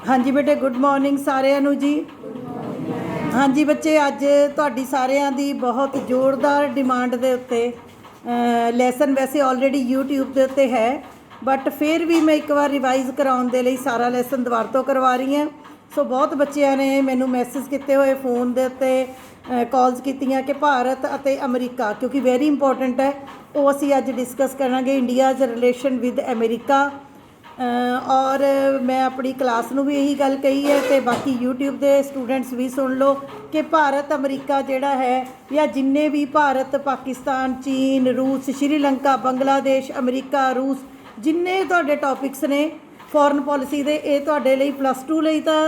हाँ जी बेटे, good morning सारिਆਂ ਨੂੰ जी। हाँ जी बच्चे, अज तुहाडी सारिਆਂ दी बहुत जोरदार डिमांड दे उत्ते लैसन वैसे ऑलरेडी यूट्यूब के उत्ते है, बट फिर भी मैं एक बार रिवाइज़ कराउण दे लई सारा लैसन दुबारा तो करवा रही हैं। सो बहुत बच्चों ने मैनू मैसेज किए हुए फोन के उत्ते कॉल्स कीतियां कि भारत अते अमरीका, क्योंकि वेरी इंपॉर्टेंट है, वो असी अज डिस्कस करांगे इंडियाज़ रिलेशन विद अमेरिका। और मैं अपनी क्लास में भी यही गल कही है तो बाकी यूट्यूब के स्टूडेंट्स भी सुन लो कि भारत अमरीका जोड़ा है या जिन्ने भी भारत, पाकिस्तान, चीन, रूस, श्रीलंका, बंगलादेश, अमरीका, रूस जिन्ने तुहाडे टॉपिक्स ने फॉरन पॉलिसी के, ये तुहाडे लई +2 लई तो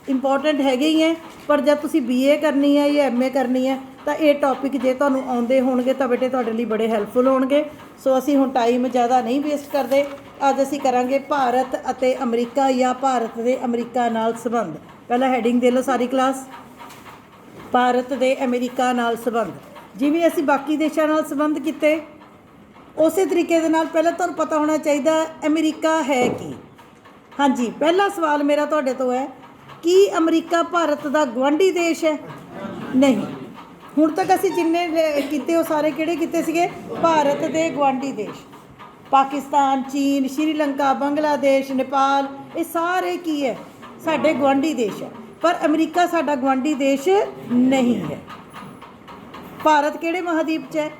इंपॉर्टेंट हैगे ही हैं, पर जब तुसी BA करनी है या MA करनी है तो ये टॉपिक जे तुहानूं आउंदे होणगे तो बेटे तुहाडे लई बड़े हैल्पफुल होणगे। सो असी हुण टाइम ज़्यादा नहीं वेस्ट करते, अज असी करांगे भारत अते अमरीका या भारत दे अमरीका नाल संबंध। पहला हैडिंग दे लो सारी क्लास, भारत दे अमरीका नाल संबंध। जिवें असी बाकी देशां नाल संबंध कीते उस तरीके दे नाल पहले तुहानूं पता होना चाहिए अमरीका है की। हाँ जी, पहला सवाल मेरा तुहाडे तो है कि अमरीका भारत का गुआढ़ी देश है? नहीं। हुण तक असी जिन्ने कीते वो सारे किहड़े कीते सीगे? भारत के गुआढ़ी देश, पाकिस्तान, चीन, श्रीलंका, बांग्लादेश, नेपाल, ये सारे की है साडे गुआढ़ी देश है, पर अमरीका साडा गुआढ़ी देश नहीं है। भारत किहड़े महादीप च है?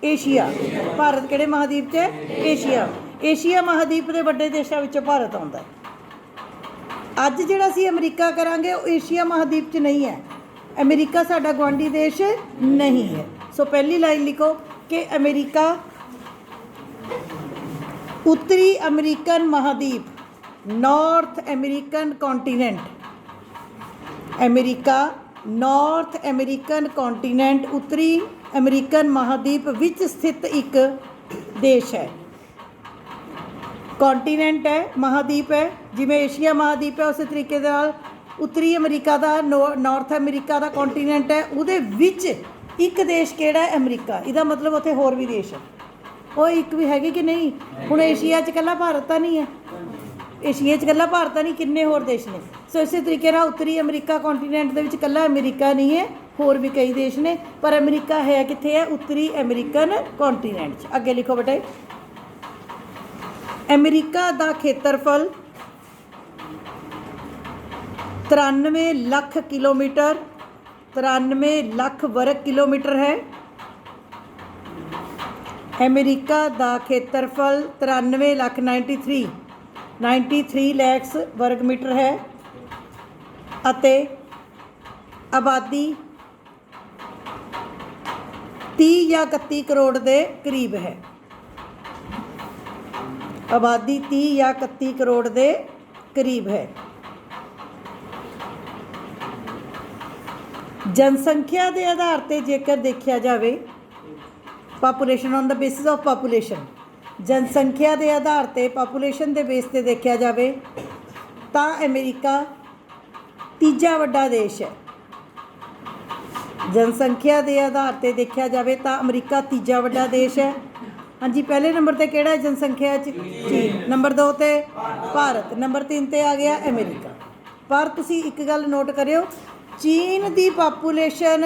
एशिया। भारत किहड़े महादीप च है? एशिया। एशिया महादीप के वड्डे देशों विचों भारत आउंदा है। अज जिहड़ा असीं अमरीका करांगे वो एशिया महादीप च नहीं है, अमरीका साडा गुआढ़ी देश नहीं है। सो पहली लाइन लिखो कि अमरीका उत्तरी अमरीकन महादीप, north American continent, America north American continent उत्तरी अमरीकन महादीप विच स्थित एक देश है। कॉन्टीनेंट है, महादीप है, जिमें एशिया महादीप है उस तरीके नाल उत्तरी अमरीका का, नॉर्थ अमरीका का कॉन्टीनेंट है, उहदे विच एक देश किहड़ा है? अमरीका। इहदा मतलब उत्थे होर भी देश है, वो एक भी हैगे कि नहीं? हुण एशिया च कल्ला भारत तो नहीं है, एशिया च कल्ला भारत नहीं, किन्ने होर देश ने। सो इस तरीके नाल उत्तरी अमरीका कॉन्टीनेंट दे विच कल्ला अमरीका नहीं है, होर भी कई देश ने, पर अमरीका है कित्थे है? उत्तरी अमरीकन कॉन्टीनेंट च। अगे लिखो बेटे, अमरीका का खेत्रफल 93 लाख किलोमीटर, 93 लाख वर्ग किलोमीटर है। अमेरिका का खेत्रफल 93 लाख 93 लैक्स वर्ग मीटर है अते आबादी 30 या 31 करोड़ के करीब है। आबादी 30 या 31 करोड़ के करीब है। जनसंख्या के आधार पर जेकर देखा जाए, population on the basis of population, जनसंख्या के आधार पर पापूलेशन के बेस पर देखा जाए तो अमेरिका तीजा वड्डा देश है। जनसंख्या के आधार पर देखा जाए तो अमरीका तीजा वड्डा देश है। हाँ जी, पहले नंबर पर किहड़ा है जनसंख्या चीन, नंबर 2 ते भारत, नंबर 3 ते आ गया अमेरिका। पर तुसी एक गल नोट करियो, चीन की पापूलेशन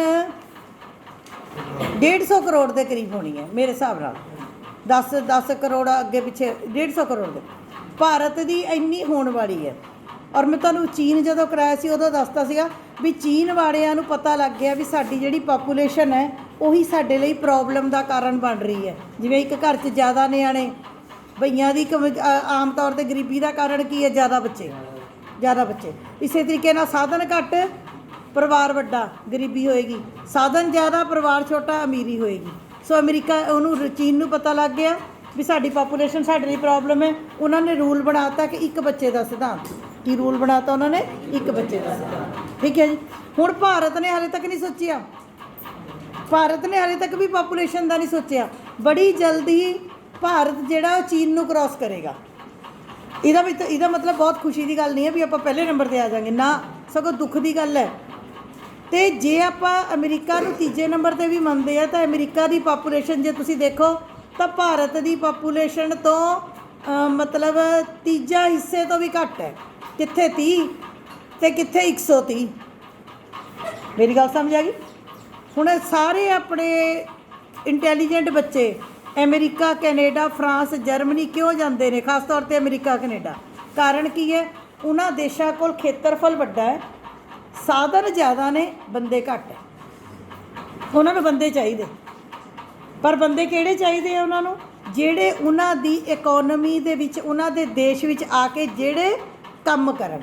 150 करोड़ के करीब होनी है मेरे हिसाब नाल, 10 करोड़ अगे पिछे 150 करोड़ के। भारत की इन्नी होने वाली है। और मैं तुहानूं चीन जदों कराया सी उदों दसता सीगा भी चीन वालियां नूं पता लग गया भी साडी जिहड़ी पापूलेशन है उही साडे लई प्रॉब्लम का कारण बन रही है। जिवें एक घर च ज़्यादा निआणे, बईयां दी आम तौर पर गरीबी का कारण की है? ज़्यादा बच्चे। इस तरीके नाल साधन घट, परिवार वड्डा, गरीबी होएगी, साधन ज़्यादा, परिवार छोटा, अमीरी होएगी। सो अमरीका उन्होंने चीन नूं पता लग गया भी साडी पापूलेशन साडे लई प्रॉब्लम है। उन्होंने रूल बनाता कि एक बच्चे का सिद्धांत, की रूल बनाता उन्होंने? एक बच्चे का सिद्धांत। ठीक है जी। हुण भारत ने हाले तक नहीं सोचिया, भारत ने हाले तक भी पापूलेशन का नहीं सोचिया। बड़ी जल्दी भारत जिहड़ा चीन नूं क्रॉस करेगा। इहदा मतलब बहुत खुशी की गल नहीं है भी आप पहले नंबर पर आ जाएंगे, ना, सगों दुख की गल है। तो जे आप अमरीका नूं तीजे नंबर पर भी मनते हैं तो अमरीका की पापूलेशन जे तुसीं देखो तो भारत की पापूलेशन तो मतलब तीजा हिस्से तो भी घट है। कित्थे 30 ਤੇ ਕਿੱਥੇ 130। ਮੇਰੀ ਗੱਲ ਸਮਝ ਆ ਗਈ। ਹੁਣ ਸਾਰੇ ਆਪਣੇ ਇੰਟੈਲੀਜੈਂਟ ਬੱਚੇ ਅਮਰੀਕਾ, ਕੈਨੇਡਾ, ਫਰਾਂਸ, ਜਰਮਨੀ ਕਿਉਂ ਜਾਂਦੇ ਨੇ? ਖਾਸ ਤੌਰ 'ਤੇ ਅਮਰੀਕਾ, ਕੈਨੇਡਾ। ਕਾਰਨ ਕੀ ਹੈ? ਉਹਨਾਂ ਦੇਸ਼ਾਂ ਕੋਲ ਖੇਤਰਫਲ ਵੱਡਾ ਹੈ, ਸਾਧਨ ਜ਼ਿਆਦਾ ਨੇ, ਬੰਦੇ ਘੱਟ ਹੈ। ਉਹਨਾਂ ਨੂੰ ਬੰਦੇ ਚਾਹੀਦੇ, ਪਰ ਬੰਦੇ ਕਿਹੜੇ ਚਾਹੀਦੇ ਆ ਉਹਨਾਂ ਨੂੰ? ਜਿਹੜੇ ਉਹਨਾਂ ਦੀ ਇਕੋਨਮੀ ਦੇ ਵਿੱਚ, ਉਹਨਾਂ ਦੇ ਦੇਸ਼ ਵਿੱਚ ਆ ਕੇ ਜਿਹੜੇ ਕੰਮ ਕਰਨ,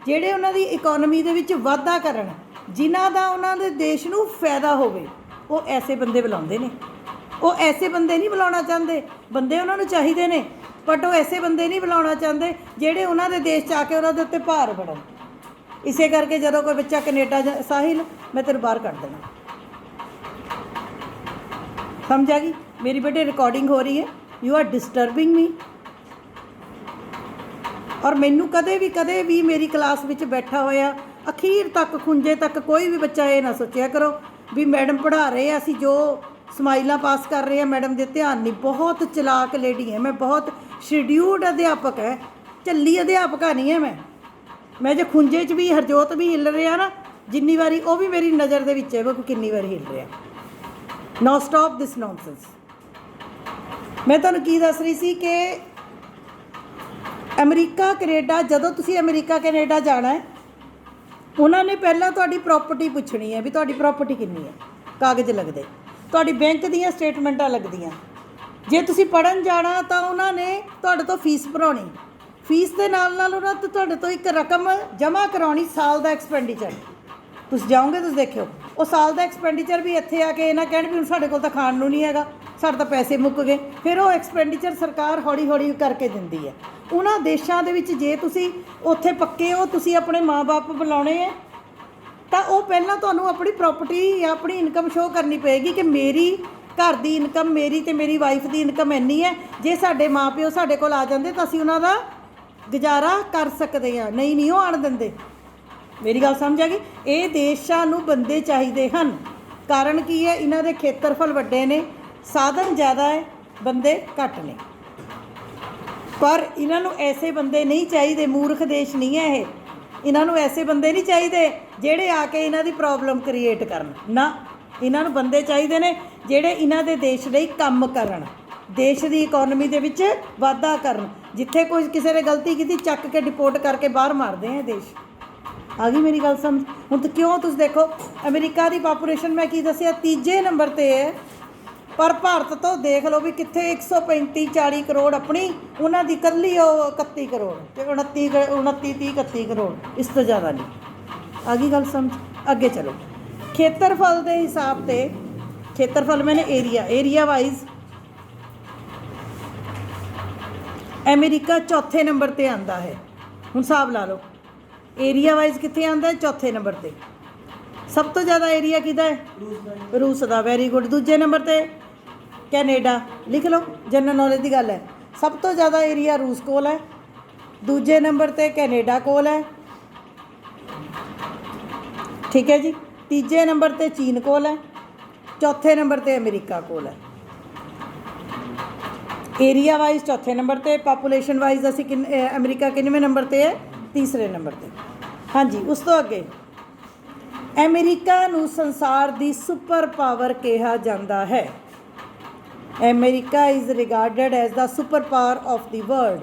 ਜਿਹੜੇ ਉਹਨਾਂ ਦੀ ਇਕੋਨਮੀ ਦੇ ਵਿੱਚ ਵਾਧਾ ਕਰਨ, ਜਿਨ੍ਹਾਂ ਦਾ ਉਹਨਾਂ ਦੇ ਦੇਸ਼ ਨੂੰ ਫਾਇਦਾ ਹੋਵੇ, ਉਹ ਐਸੇ ਬੰਦੇ ਬੁਲਾਉਂਦੇ ਨੇ। ਉਹ ਐਸੇ ਬੰਦੇ ਨਹੀਂ ਬੁਲਾਉਣਾ ਚਾਹੁੰਦੇ। ਬੰਦੇ ਉਹਨਾਂ ਨੂੰ ਚਾਹੀਦੇ ਨੇ, ਬਟ ਉਹ ਐਸੇ ਬੰਦੇ ਨਹੀਂ ਬੁਲਾਉਣਾ ਚਾਹੁੰਦੇ ਜਿਹੜੇ ਉਹਨਾਂ ਦੇ ਦੇਸ਼ 'ਚ ਆ ਕੇ ਉਹਨਾਂ ਦੇ ਉੱਤੇ ਭਾਰ ਬਣਨ। ਇਸੇ ਕਰਕੇ ਜਦੋਂ ਕੋਈ ਬੱਚਾ ਕੈਨੇਡਾ ਜਾ, ਸਾਹਿਲ ਮੈਂ ਤੈਨੂੰ ਬਾਹਰ ਕੱਢ ਦੇਣਾ। ਸਮਝ ਆ ਗਈ? ਮੇਰੀ ਬੇਟੇ ਰਿਕਾਰਡਿੰਗ ਹੋ ਰਹੀ ਹੈ, ਯੂ ਆਰ ਡਿਸਟਰਬਿੰਗ ਮੀ। ਔਰ ਮੈਨੂੰ ਕਦੇ ਵੀ ਮੇਰੀ ਕਲਾਸ ਵਿੱਚ ਬੈਠਾ ਹੋਇਆ ਅਖੀਰ ਤੱਕ, ਖੁੰਝੇ ਤੱਕ ਕੋਈ ਵੀ ਬੱਚਾ ਇਹ ਨਾ ਸੋਚਿਆ ਕਰੋ ਵੀ ਮੈਡਮ ਪੜ੍ਹਾ ਰਹੇ ਆ, ਅਸੀਂ ਜੋ ਸਮਾਈਲਾਂ ਪਾਸ ਕਰ ਰਹੇ ਹਾਂ ਮੈਡਮ ਦੇ ਧਿਆਨ ਨਹੀਂ। ਬਹੁਤ ਚਲਾਕ ਲੇਡੀ ਹੈ ਮੈਂ, ਬਹੁਤ ਸ਼ਡਿਊਲਡ ਅਧਿਆਪਕ ਹੈ, ਝੱਲੀ ਅਧਿਆਪਕਾ ਨਹੀਂ ਹੈ ਮੈਂ ਜੇ ਖੁੰਝੇ 'ਚ ਵੀ ਹਰਜੋਤ ਵੀ ਹਿੱਲ ਰਿਹਾ ਨਾ ਜਿੰਨੀ ਵਾਰੀ, ਉਹ ਵੀ ਮੇਰੀ ਨਜ਼ਰ ਦੇ ਵਿੱਚ ਹੈ ਉਹ ਕਿੰਨੀ ਵਾਰੀ ਹਿੱਲ ਰਿਹਾ। ਨੋ ਸਟਾਪ ਦਿਸ ਨੌਨਸੈਂਸ। ਮੈਂ ਤੁਹਾਨੂੰ ਕੀ ਦੱਸ ਰਹੀ ਸੀ ਕਿ ਅਮਰੀਕਾ, ਕੈਨੇਡਾ, ਜਦੋਂ ਤੁਸੀਂ ਅਮਰੀਕਾ, ਕੈਨੇਡਾ ਜਾਣਾ ਹੈ, ਉਹਨਾਂ ਨੇ ਪਹਿਲਾਂ ਤੁਹਾਡੀ ਪ੍ਰੋਪਰਟੀ ਪੁੱਛਣੀ ਹੈ ਵੀ ਤੁਹਾਡੀ ਪ੍ਰੋਪਰਟੀ ਕਿੰਨੀ ਹੈ। ਕਾਗਜ਼ ਲੱਗਦੇ, ਤੁਹਾਡੀ ਬੈਂਕ ਦੀਆਂ ਸਟੇਟਮੈਂਟਾਂ ਲੱਗਦੀਆਂ। ਜੇ ਤੁਸੀਂ ਪੜ੍ਹਨ ਜਾਣਾ ਤਾਂ ਉਹਨਾਂ ਨੇ ਤੁਹਾਡੇ ਤੋਂ ਫੀਸ ਭਰਾਉਣੀ, ਫੀਸ ਦੇ ਨਾਲ ਉਹਨਾਂ ਤੋਂ ਤੁਹਾਡੇ ਤੋਂ ਇੱਕ ਰਕਮ ਜਮ੍ਹਾਂ ਕਰਾਉਣੀ, ਸਾਲ ਦਾ ਐਕਸਪੈਂਡੀਚਰ। ਤੁਸੀਂ ਜਾਓਗੇ, ਤੁਸੀਂ ਦੇਖਿਓ ਉਹ ਸਾਲ ਦਾ ਐਕਸਪੈਂਡੀਚਰ ਵੀ ਇੱਥੇ ਆ ਕੇ ਇਹ ਨਾ ਕਹਿਣ ਵੀ ਹੁਣ ਸਾਡੇ ਕੋਲ ਤਾਂ ਖਾਣ ਨੂੰ ਨਹੀਂ ਹੈਗਾ, ਸਾਡੇ ਤਾਂ ਪੈਸੇ ਮੁੱਕ ਗਏ। ਫਿਰ ਉਹ ਐਕਸਪੈਂਡੀਚਰ ਸਰਕਾਰ ਹੌਲੀ ਹੌਲੀ ਕਰਕੇ ਦਿੰਦੀ ਹੈ। ਉਹਨਾਂ ਦੇਸ਼ਾਂ ਦੇ ਵਿੱਚ ਜੇ ਤੁਸੀਂ ਉੱਥੇ ਪੱਕੇ ਹੋ, ਤੁਸੀਂ ਆਪਣੇ ਮਾਂ-ਬਾਪ ਬੁਲਾਉਣੇ ਹੈ, ਤਾਂ ਉਹ ਪਹਿਲਾਂ ਤੁਹਾਨੂੰ ਆਪਣੀ ਪ੍ਰੋਪਰਟੀ ਜਾਂ ਆਪਣੀ ਇਨਕਮ ਸ਼ੋਅ ਕਰਨੀ ਪਏਗੀ ਕਿ ਮੇਰੀ ਘਰ ਦੀ ਇਨਕਮ, ਮੇਰੀ ਅਤੇ ਮੇਰੀ ਵਾਈਫ ਦੀ ਇਨਕਮ ਇੰਨੀ ਹੈ। ਜੇ ਸਾਡੇ ਮਾਂ ਪਿਓ ਸਾਡੇ ਕੋਲ ਆ ਜਾਂਦੇ ਤਾਂ ਅਸੀਂ ਉਹਨਾਂ ਦਾ ਗੁਜ਼ਾਰਾ ਕਰ ਸਕਦੇ ਹਾਂ, ਨਹੀਂ ਉਹ ਆਣ ਦਿੰਦੇ। ਮੇਰੀ ਗੱਲ ਸਮਝ ਆ ਗਈ? ਇਹ ਦੇਸ਼ਾਂ ਨੂੰ ਬੰਦੇ ਚਾਹੀਦੇ ਹਨ। ਕਾਰਨ ਕੀ ਹੈ? ਇਹਨਾਂ ਦੇ ਖੇਤਰਫਲ ਵੱਡੇ ਨੇ, ਸਾਧਨ ਜ਼ਿਆਦਾ ਹੈ, ਬੰਦੇ ਘੱਟ ਨੇ। ਪਰ ਇਹਨਾਂ ਨੂੰ ਐਸੇ ਬੰਦੇ ਨਹੀਂ ਚਾਹੀਦੇ, ਮੂਰਖ ਦੇਸ਼ ਨਹੀਂ ਹੈ ਇਹ। ਇਹਨਾਂ ਨੂੰ ਐਸੇ ਬੰਦੇ ਨਹੀਂ ਚਾਹੀਦੇ ਜਿਹੜੇ ਆ ਕੇ ਇਹਨਾਂ ਦੀ ਪ੍ਰੋਬਲਮ ਕ੍ਰੀਏਟ ਕਰਨ। ਨਾ, ਇਹਨਾਂ ਨੂੰ ਬੰਦੇ ਚਾਹੀਦੇ ਨੇ ਜਿਹੜੇ ਇਹਨਾਂ ਦੇ ਦੇਸ਼ ਲਈ ਕੰਮ ਕਰਨ, ਦੇਸ਼ ਦੀ ਇਕੋਨਮੀ ਦੇ ਵਿੱਚ ਵਾਧਾ ਕਰਨ। ਜਿੱਥੇ ਕੋਈ ਕਿਸੇ ਨੇ ਗਲਤੀ ਕੀਤੀ, ਚੱਕ ਕੇ ਡਿਪੋਰਟ ਕਰਕੇ ਬਾਹਰ ਮਾਰਦੇ ਆ ਦੇਸ਼। ਆ ਗਈ ਮੇਰੀ ਗੱਲ ਸਮਝ? ਹੁਣ ਤਾਂ ਕਿਉਂ ਤੁਸੀਂ ਦੇਖੋ ਅਮਰੀਕਾ ਦੀ ਪਾਪੂਲੇਸ਼ਨ ਮੈਂ ਕੀ ਦੱਸਿਆ, 3 ਨੰਬਰ 'ਤੇ ਹੈ, ਪਰ ਭਾਰਤ ਤੋਂ ਦੇਖ ਲਓ ਵੀ ਕਿੱਥੇ 135-40 ਕਰੋੜ ਆਪਣੀ, ਉਹਨਾਂ ਦੀ ਇਕੱਲੀ ਉਹ 31 ਕਰੋੜ ਅਤੇ 29-30-31 ਕਰੋੜ, ਇਸ ਤੋਂ ਜ਼ਿਆਦਾ ਨਹੀਂ। ਆ ਗਈ ਗੱਲ ਸਮਝ? ਅੱਗੇ ਚਲੋ। ਖੇਤਰਫਲ ਦੇ ਹਿਸਾਬ 'ਤੇ, ਖੇਤਰਫਲ ਮੈਨੇ ਏਰੀਆ ਵਾਈਜ਼ ਅਮਰੀਕਾ 4ਥੇ ਨੰਬਰ 'ਤੇ ਆਉਂਦਾ ਹੈ। ਹੁਣ ਹਿਸਾਬ ਲਾ ਲਓ, ਏਰੀਆ ਵਾਈਜ਼ ਕਿੱਥੇ ਆਉਂਦਾ ਹੈ? 4ਥੇ ਨੰਬਰ 'ਤੇ। ਸਭ ਤੋਂ ਜ਼ਿਆਦਾ ਏਰੀਆ ਕਿਹਦਾ ਹੈ? ਰੂਸ ਦਾ। Very good. ਦੂਜੇ ਨੰਬਰ 'ਤੇ ਕੈਨੇਡਾ। ਲਿਖ ਲਓ, ਜਨਰਲ ਨੌਲੇਜ ਦੀ ਗੱਲ ਹੈ। ਸਭ ਤੋਂ ਜ਼ਿਆਦਾ ਏਰੀਆ ਰੂਸ ਕੋਲ ਹੈ, ਦੂਜੇ ਨੰਬਰ 'ਤੇ ਕੈਨੇਡਾ ਕੋਲ ਹੈ, ਠੀਕ ਹੈ ਜੀ। ਤੀਜੇ ਨੰਬਰ 'ਤੇ ਚੀਨ ਕੋਲ ਹੈ, ਚੌਥੇ ਨੰਬਰ 'ਤੇ ਅਮਰੀਕਾ ਕੋਲ ਹੈ। ਏਰੀਆ ਵਾਈਜ਼ 4ਥੇ ਨੰਬਰ 'ਤੇ, ਪਾਪੂਲੇਸ਼ਨ ਵਾਈਜ਼ ਅਸੀਂ ਅਮਰੀਕਾ ਕਿੰਨਵੇਂ ਨੰਬਰ 'ਤੇ ਹੈ? 3ਰੇ ਨੰਬਰ 'ਤੇ। ਹਾਂਜੀ, ਉਸ ਤੋਂ ਅੱਗੇ ਅਮਰੀਕਾ ਨੂੰ ਸੰਸਾਰ ਦੀ ਸੁਪਰ ਪਾਵਰ ਕਿਹਾ ਜਾਂਦਾ ਹੈ। America is regarded as the super power of the world.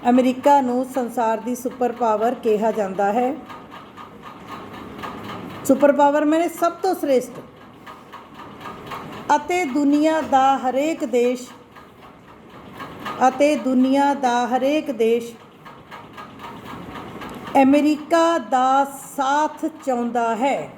ਅਮਰੀਕਾ ਨੂੰ ਸੰਸਾਰ ਦੀ ਸੁਪਰ ਪਾਵਰ ਕਿਹਾ ਜਾਂਦਾ ਹੈ। ਸੁਪਰ ਪਾਵਰ ਮੈਨੇ ਸਭ ਤੋਂ ਸ੍ਰੇਸ਼ਟ। ਅਤੇ ਦੁਨੀਆ ਦਾ ਹਰੇਕ ਦੇਸ਼ ਅਮਰੀਕਾ ਦਾ ਸਾਥ ਚਾਹੁੰਦਾ ਹੈ,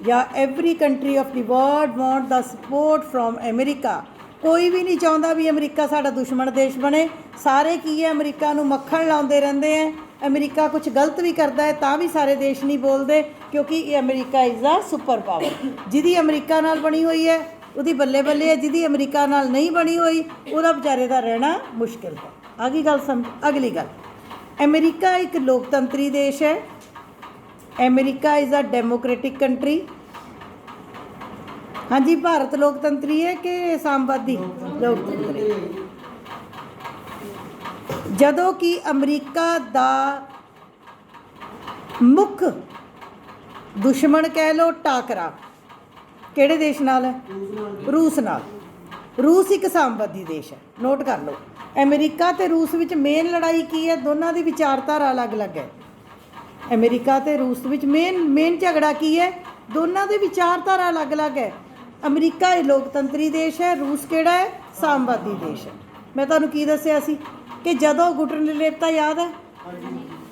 ਜਾਂ every country of the world want the support from America. ਕੋਈ ਵੀ ਨਹੀਂ ਚਾਹੁੰਦਾ ਵੀ ਅਮਰੀਕਾ ਸਾਡਾ ਦੁਸ਼ਮਣ ਦੇਸ਼ ਬਣੇ। ਸਾਰੇ ਕੀ ਹੈ, ਅਮਰੀਕਾ ਨੂੰ ਮੱਖਣ ਲਾਉਂਦੇ ਰਹਿੰਦੇ ਹੈ। ਅਮਰੀਕਾ ਕੁਛ ਗਲਤ ਵੀ ਕਰਦਾ ਹੈ ਤਾਂ ਵੀ ਸਾਰੇ ਦੇਸ਼ ਨਹੀਂ ਬੋਲਦੇ, ਕਿਉਂਕਿ ਇਹ ਅਮਰੀਕਾ ਇਜ਼ ਆ ਸੁਪਰ ਪਾਵਰ। ਜਿਹਦੀ ਅਮਰੀਕਾ ਨਾਲ ਬਣੀ ਹੋਈ ਹੈ ਉਹਦੀ ਬੱਲੇ ਬੱਲੇ ਹੈ, ਜਿਹਦੀ ਅਮਰੀਕਾ ਨਾਲ ਨਹੀਂ ਬਣੀ ਹੋਈ ਉਹਦਾ ਵਿਚਾਰੇ ਦਾ ਰਹਿਣਾ ਮੁਸ਼ਕਿਲ ਹੈ। ਆ ਗਈ ਗੱਲ ਸਮਝ? ਅਗਲੀ ਗੱਲ, ਅਮਰੀਕਾ ਇੱਕ ਲੋਕਤੰਤਰੀ ਦੇਸ਼ ਹੈ। America is a democratic country. ਹਾਂਜੀ, ਭਾਰਤ ਲੋਕਤੰਤਰੀ ਹੈ ਕਿ ਸਾਮਵਾਦੀ? ਲੋਕਤੰਤਰੀ। ਜਦੋਂ ਕਿ ਅਮਰੀਕਾ ਦਾ ਮੁੱਖ ਦੁਸ਼ਮਣ ਕਹਿ ਲਓ ਟਾਕਰਾ ਕਿਹੜੇ ਦੇਸ਼ ਨਾਲ ਹੈ? ਰੂਸ ਨਾਲ। ਰੂਸ ਇੱਕ ਸਾਮਵਾਦੀ ਦੇਸ਼ ਹੈ, ਨੋਟ ਕਰ ਲਓ। ਅਮਰੀਕਾ ਅਤੇ ਰੂਸ ਵਿੱਚ ਮੇਨ ਲੜਾਈ ਕੀ ਹੈ? ਦੋਨਾਂ ਦੀ ਵਿਚਾਰਧਾਰਾ ਅਲੱਗ-ਅਲੱਗ ਹੈ। ਅਮਰੀਕਾ ਅਤੇ ਰੂਸ ਵਿੱਚ ਮੇਨ ਝਗੜਾ ਕੀ ਹੈ? ਦੋਨਾਂ ਦੀ ਵਿਚਾਰਧਾਰਾ ਅਲੱਗ-ਅਲੱਗ ਹੈ। ਅਮਰੀਕਾ ਇਹ ਲੋਕਤੰਤਰੀ ਦੇਸ਼ ਹੈ, ਰੂਸ ਕਿਹੜਾ ਹੈ? ਸਾਮਵਾਦੀ ਦੇਸ਼ ਹੈ। ਮੈਂ ਤੁਹਾਨੂੰ ਕੀ ਦੱਸਿਆ ਸੀ ਕਿ ਜਦੋਂ ਗੁੱਟ ਨਿਰਲੇਪਤਾ ਯਾਦ ਹੈ?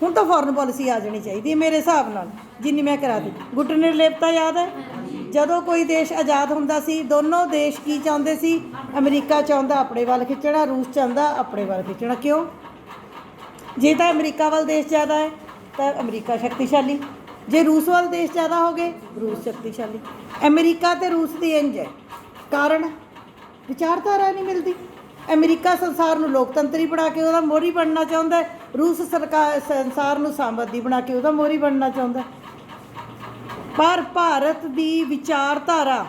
ਹੁਣ ਤਾਂ ਫੋਰਨ ਪਾਲਿਸੀ ਆ ਜਾਣੀ ਚਾਹੀਦੀ ਹੈ ਮੇਰੇ ਹਿਸਾਬ ਨਾਲ, ਜਿੰਨੀ ਮੈਂ ਕਰਾ ਦਿੱਤੀ। ਗੁੱਟ ਨਿਰਲੇਪਤਾ ਯਾਦ ਹੈ? ਜਦੋਂ ਕੋਈ ਦੇਸ਼ ਆਜ਼ਾਦ ਹੁੰਦਾ ਸੀ, ਦੋਨੋਂ ਦੇਸ਼ ਕੀ ਚਾਹੁੰਦੇ ਸੀ? ਅਮਰੀਕਾ ਚਾਹੁੰਦਾ ਆਪਣੇ ਵੱਲ ਖਿੱਚਣਾ, ਰੂਸ ਚਾਹੁੰਦਾ ਆਪਣੇ ਵੱਲ ਖਿੱਚਣਾ। ਕਿਉਂ? ਜੇ ਤਾਂ ਅਮਰੀਕਾ ਵੱਲ ਦੇਸ਼ ਜ਼ਿਆਦਾ ਹੈ ਤਾਂ ਅਮਰੀਕਾ ਸ਼ਕਤੀਸ਼ਾਲੀ, ਜੇ ਰੂਸ ਵੱਲ ਦੇਸ਼ ਜ਼ਿਆਦਾ ਹੋ ਗਏ ਰੂਸ ਸ਼ਕਤੀਸ਼ਾਲੀ। ਅਮਰੀਕਾ ਅਤੇ ਰੂਸ ਦੀ ਇੰਝ ਹੈ, ਕਾਰਨ ਵਿਚਾਰਧਾਰਾ ਨਹੀਂ ਮਿਲਦੀ। ਅਮਰੀਕਾ ਸੰਸਾਰ ਨੂੰ ਲੋਕਤੰਤਰੀ ਬਣਾ ਕੇ ਉਹਦਾ ਮੋਹਰੀ ਬਣਨਾ ਚਾਹੁੰਦਾ ਹੈ, ਰੂਸ ਸੰਸਾਰ ਨੂੰ ਸਾਮਵਾਦੀ ਬਣਾ ਕੇ ਉਹਦਾ ਮੋਹਰੀ ਬਣਨਾ ਚਾਹੁੰਦਾ। ਪਰ ਭਾਰਤ ਦੀ ਵਿਚਾਰਧਾਰਾ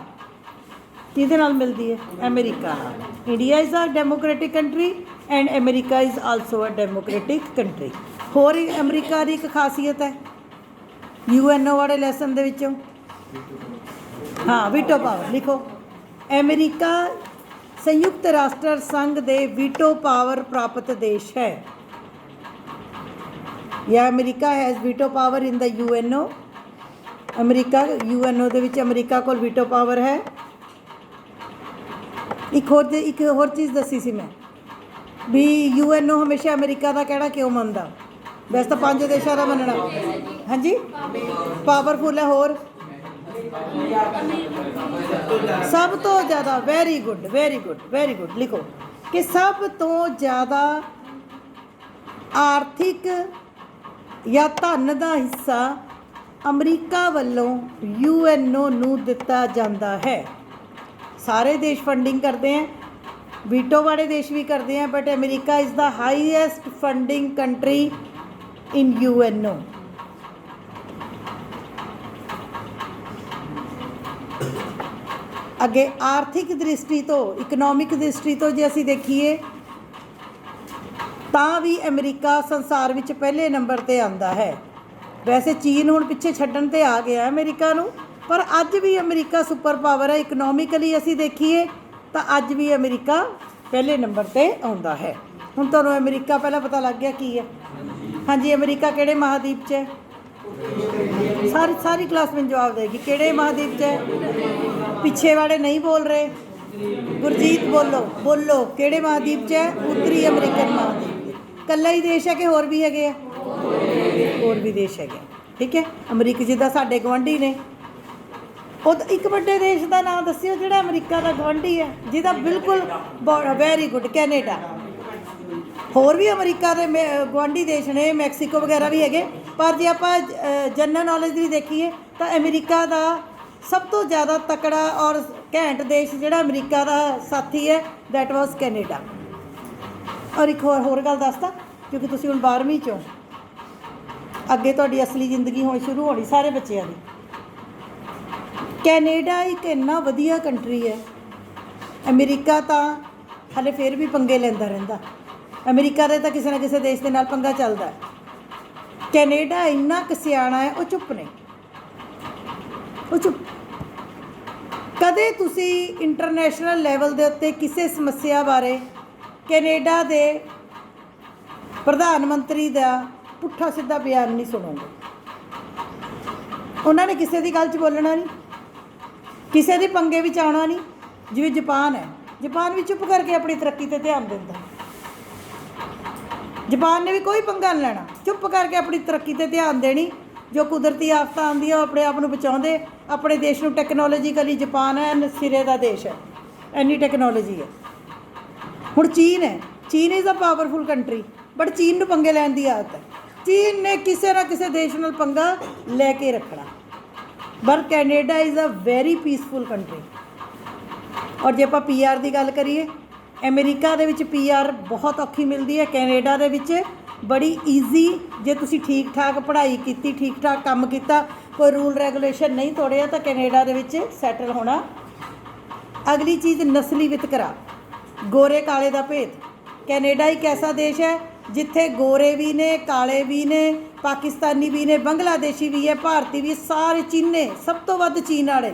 ਕਿਹਦੇ ਨਾਲ ਮਿਲਦੀ ਹੈ? ਅਮਰੀਕਾ ਨਾਲ। India is a democratic country and America is also a democratic country. ਹੋਰ ਅਮਰੀਕਾ ਦੀ ਇੱਕ ਖਾਸੀਅਤ ਹੈ UNO ਵਾਲੇ ਲੈਸਨ ਦੇ ਵਿੱਚੋਂ, ਹਾਂ, ਵੀਟੋ ਪਾਵਰ ਲਿਖੋ। ਅਮਰੀਕਾ ਸੰਯੁਕਤ ਰਾਸ਼ਟਰ ਸੰਘ ਦੇ ਵੀਟੋ ਪਾਵਰ ਪ੍ਰਾਪਤ ਦੇਸ਼ ਹੈ। ਜਾਂ America has veto power in the UNO। America UNO ਦੇ ਵਿੱਚ ਅਮਰੀਕਾ ਕੋਲ ਵੀਟੋ ਪਾਵਰ ਹੈ। ਇੱਕ ਹੋਰ ਚੀਜ਼ ਦੱਸੀ ਸੀ ਮੈਂ ਵੀ UNO ਹਮੇਸ਼ਾ ਅਮਰੀਕਾ ਦਾ ਕਹਿਣਾ ਕਿਉਂ ਮੰਨਦਾ? ਵੈਸੇ ਤਾਂ 5 ਦੇਸ਼ਾਂ ਦਾ ਮੰਨਣਾ। ਹਾਂਜੀ, ਪਾਵਰਫੁਲ ਹੈ। ਹੋਰ ਸਭ ਤੋਂ ਜ਼ਿਆਦਾ, very good very good very good ਲਿਖੋ ਕਿ ਸਭ ਤੋਂ ਜ਼ਿਆਦਾ ਆਰਥਿਕ ਜਾਂ ਧਨ ਦਾ ਹਿੱਸਾ ਅਮਰੀਕਾ ਵੱਲੋਂ UNO ਨੂੰ ਦਿੱਤਾ ਜਾਂਦਾ ਹੈ। ਸਾਰੇ ਦੇਸ਼ ਫੰਡਿੰਗ ਕਰਦੇ ਹੈ, ਵੀਟੋ ਵਾਲੇ ਦੇਸ਼ ਵੀ ਕਰਦੇ ਹੈ, but America is the highest funding country in UNO। ਅੱਗੇ ਆਰਥਿਕ ਦ੍ਰਿਸ਼ਟੀ ਤੋਂ, ਇਕਨੋਮਿਕ ਦ੍ਰਿਸ਼ਟੀ ਤੋਂ ਜੇ ਅਸੀਂ ਦੇਖੀਏ ਤਾਂ ਵੀ ਅਮਰੀਕਾ ਸੰਸਾਰ ਵਿੱਚ ਪਹਿਲੇ ਨੰਬਰ 'ਤੇ ਆਉਂਦਾ ਹੈ। ਵੈਸੇ ਚੀਨ ਹੁਣ ਪਿੱਛੇ ਛੱਡਣ 'ਤੇ ਆ ਗਿਆ ਅਮਰੀਕਾ ਨੂੰ, ਪਰ ਅੱਜ ਵੀ ਅਮਰੀਕਾ ਸੁਪਰ ਪਾਵਰ ਹੈ। ਇਕਨੋਮਿਕਲੀ ਅਸੀਂ ਦੇਖੀਏ ਤਾਂ ਅੱਜ ਵੀ ਅਮਰੀਕਾ ਪਹਿਲੇ ਨੰਬਰ 'ਤੇ ਆਉਂਦਾ ਹੈ। ਹੁਣ ਤੁਹਾਨੂੰ ਅਮਰੀਕਾ ਪਹਿਲਾਂ ਪਤਾ ਲੱਗ ਗਿਆ ਕੀ ਹੈ। ਹਾਂਜੀ, ਅਮਰੀਕਾ ਕਿਹੜੇ ਮਹਾਦੀਪ 'ਚ ਹੈ? ਸਾਰੀ ਕਲਾਸ ਮੈਨੂੰ ਜਵਾਬ ਦੇਗੀ ਕਿਹੜੇ ਮਹਾਦੀਪ 'ਚ ਹੈ। ਪਿੱਛੇ ਵਾਲੇ ਨਹੀਂ ਬੋਲ ਰਹੇ, ਗੁਰਜੀਤ ਬੋਲੋ ਕਿਹੜੇ ਮਹਾਦੀਪ 'ਚ ਹੈ? ਉੱਤਰੀ ਅਮਰੀਕਨ ਮਹਾਦੀਪ। ਇਕੱਲਾ ਹੀ ਦੇਸ਼ ਹੈ ਕਿ ਹੋਰ ਵੀ ਹੈਗੇ ਆ? ਹੋਰ ਵੀ ਦੇਸ਼ ਹੈਗੇ। ਠੀਕ ਹੈ, ਅਮਰੀਕਾ ਜਿੱਦਾਂ ਸਾਡੇ ਗੁਆਂਢੀ ਨੇ, ਉਹ ਇੱਕ ਵੱਡੇ ਦੇਸ਼ ਦਾ ਨਾਮ ਦੱਸਿਓ ਜਿਹੜਾ ਅਮਰੀਕਾ ਦਾ ਗੁਆਂਢੀ ਹੈ, ਜਿਹਦਾ ਬਿਲਕੁਲ ਵੈਰੀ ਗੁੱਡ, ਕੈਨੇਡਾ। ਹੋਰ ਵੀ ਅਮਰੀਕਾ ਦੇ ਗੁਆਂਢੀ ਦੇਸ਼ ਨੇ, ਮੈਕਸੀਕੋ ਵਗੈਰਾ ਵੀ ਹੈਗੇ, ਪਰ ਜੇ ਆਪਾਂ ਜਨਰਲ ਨੌਲੇਜ ਦੀ ਦੇਖੀਏ ਤਾਂ ਅਮਰੀਕਾ ਦਾ ਸਭ ਤੋਂ ਜ਼ਿਆਦਾ ਤਕੜਾ ਔਰ ਘੈਂਟ ਦੇਸ਼ ਜਿਹੜਾ ਅਮਰੀਕਾ ਦਾ ਸਾਥੀ ਹੈ, ਦੈਟ ਵਾਜ਼ ਕੈਨੇਡਾ। ਔਰ ਇੱਕ ਹੋਰ ਗੱਲ ਦੱਸਦਾ, ਕਿਉਂਕਿ ਤੁਸੀਂ ਹੁਣ 12ਵੀਂ 'ਚੋਂ, ਅੱਗੇ ਤੁਹਾਡੀ ਅਸਲੀ ਜ਼ਿੰਦਗੀ ਹੁਣ ਸ਼ੁਰੂ ਹੋਣੀ ਸਾਰੇ ਬੱਚਿਆਂ ਦੀ। ਕੈਨੇਡਾ ਇੱਕ ਇੰਨਾ ਵਧੀਆ ਕੰਟਰੀ ਹੈ। ਅਮਰੀਕਾ ਤਾਂ ਹਾਲੇ ਫਿਰ ਵੀ ਪੰਗੇ ਲੈਂਦਾ ਰਹਿੰਦਾ, ਅਮਰੀਕਾ ਦੇ ਤਾਂ ਕਿਸੇ ਨਾ ਕਿਸੇ ਦੇਸ਼ ਦੇ ਨਾਲ ਪੰਗਾ ਚੱਲਦਾ। ਕੈਨੇਡਾ ਇੰਨਾ ਕੁ ਸਿਆਣਾ ਹੈ, ਉਹ ਚੁੱਪ ਨੇ, ਉਹ ਚੁੱਪ। ਕਦੇ ਤੁਸੀਂ ਇੰਟਰਨੈਸ਼ਨਲ ਲੈਵਲ ਦੇ ਉੱਤੇ ਕਿਸੇ ਸਮੱਸਿਆ ਬਾਰੇ ਕੈਨੇਡਾ ਦੇ ਪ੍ਰਧਾਨ ਮੰਤਰੀ ਦਾ ਪੁੱਠਾ ਸਿੱਧਾ ਬਿਆਨ ਨਹੀਂ ਸੁਣੋਗੇ। ਉਹਨਾਂ ਨੇ ਕਿਸੇ ਦੀ ਗੱਲ 'ਚ ਬੋਲਣਾ ਨਹੀਂ, ਕਿਸੇ ਦੇ ਪੰਗੇ ਵਿੱਚ ਆਉਣਾ ਨਹੀਂ। ਜਿਵੇਂ ਜਾਪਾਨ ਹੈ, ਜਾਪਾਨ ਵੀ ਚੁੱਪ ਕਰਕੇ ਆਪਣੀ ਤਰੱਕੀ 'ਤੇ ਧਿਆਨ ਦਿੰਦਾ। ਜਾਪਾਨ ਨੇ ਵੀ ਕੋਈ ਪੰਗਾ ਨਹੀਂ ਲੈਣਾ, ਚੁੱਪ ਕਰਕੇ ਆਪਣੀ ਤਰੱਕੀ 'ਤੇ ਧਿਆਨ ਦੇਣੀ। ਜੋ ਕੁਦਰਤੀ ਆਫਤਾਂ ਆਉਂਦੀਆਂ ਉਹ ਆਪਣੇ ਆਪ ਨੂੰ ਬਚਾਉਂਦੇ। ਆਪਣੇ ਦੇਸ਼ ਨੂੰ ਟੈਕਨੋਲੋਜੀਕਲੀ ਜਾਪਾਨ ਹੈ ਸਿਰੇ ਦਾ ਦੇਸ਼ ਹੈ, ਇੰਨੀ ਟੈਕਨੋਲੋਜੀ ਹੈ। ਹੁਣ ਚੀਨ ਹੈ, ਚੀਨ is a powerful country, but ਚੀਨ ਨੂੰ ਪੰਗੇ ਲੈਣ ਦੀ ਆਦਤ ਹੈ। ਚੀਨ ਨੇ ਕਿਸੇ ਨਾ ਕਿਸੇ ਦੇਸ਼ ਨਾਲ ਪੰਗਾ ਲੈ ਕੇ ਰੱਖਣਾ। ਪਰ Canada is a very peaceful country. ਔਰ ਜੇ ਆਪਾਂ PR ਦੀ ਗੱਲ ਕਰੀਏ, ਅਮਰੀਕਾ ਦੇ ਵਿੱਚ PR ਬਹੁਤ ਔਖੀ ਮਿਲਦੀ ਹੈ, ਕੈਨੇਡਾ ਦੇ ਵਿੱਚ ਬੜੀ ਈਜ਼ੀ। ਜੇ ਤੁਸੀਂ ਠੀਕ ਠਾਕ ਪੜ੍ਹਾਈ ਕੀਤੀ, ਠੀਕ ਠਾਕ ਕੰਮ ਕੀਤਾ, ਕੋਈ ਰੂਲ ਰੈਗੂਲੇਸ਼ਨ ਨਹੀਂ ਤੋੜਿਆ, ਤਾਂ ਕੈਨੇਡਾ ਦੇ ਵਿੱਚ ਸੈਟਲ ਹੋਣਾ। ਅਗਲੀ ਚੀਜ਼ ਨਸਲੀ ਵਿਤਕਰਾ, ਗੋਰੇ ਕਾਲੇ ਦਾ ਭੇਦ। ਕੈਨੇਡਾ ਇੱਕ ਐਸਾ ਦੇਸ਼ ਹੈ जिथे गोरे भी ने, काले भी ने, पाकिस्तानी भी ने, बंगलादेशी भी है, भारती भी, सारे चीने, सब तो वध चीन वाले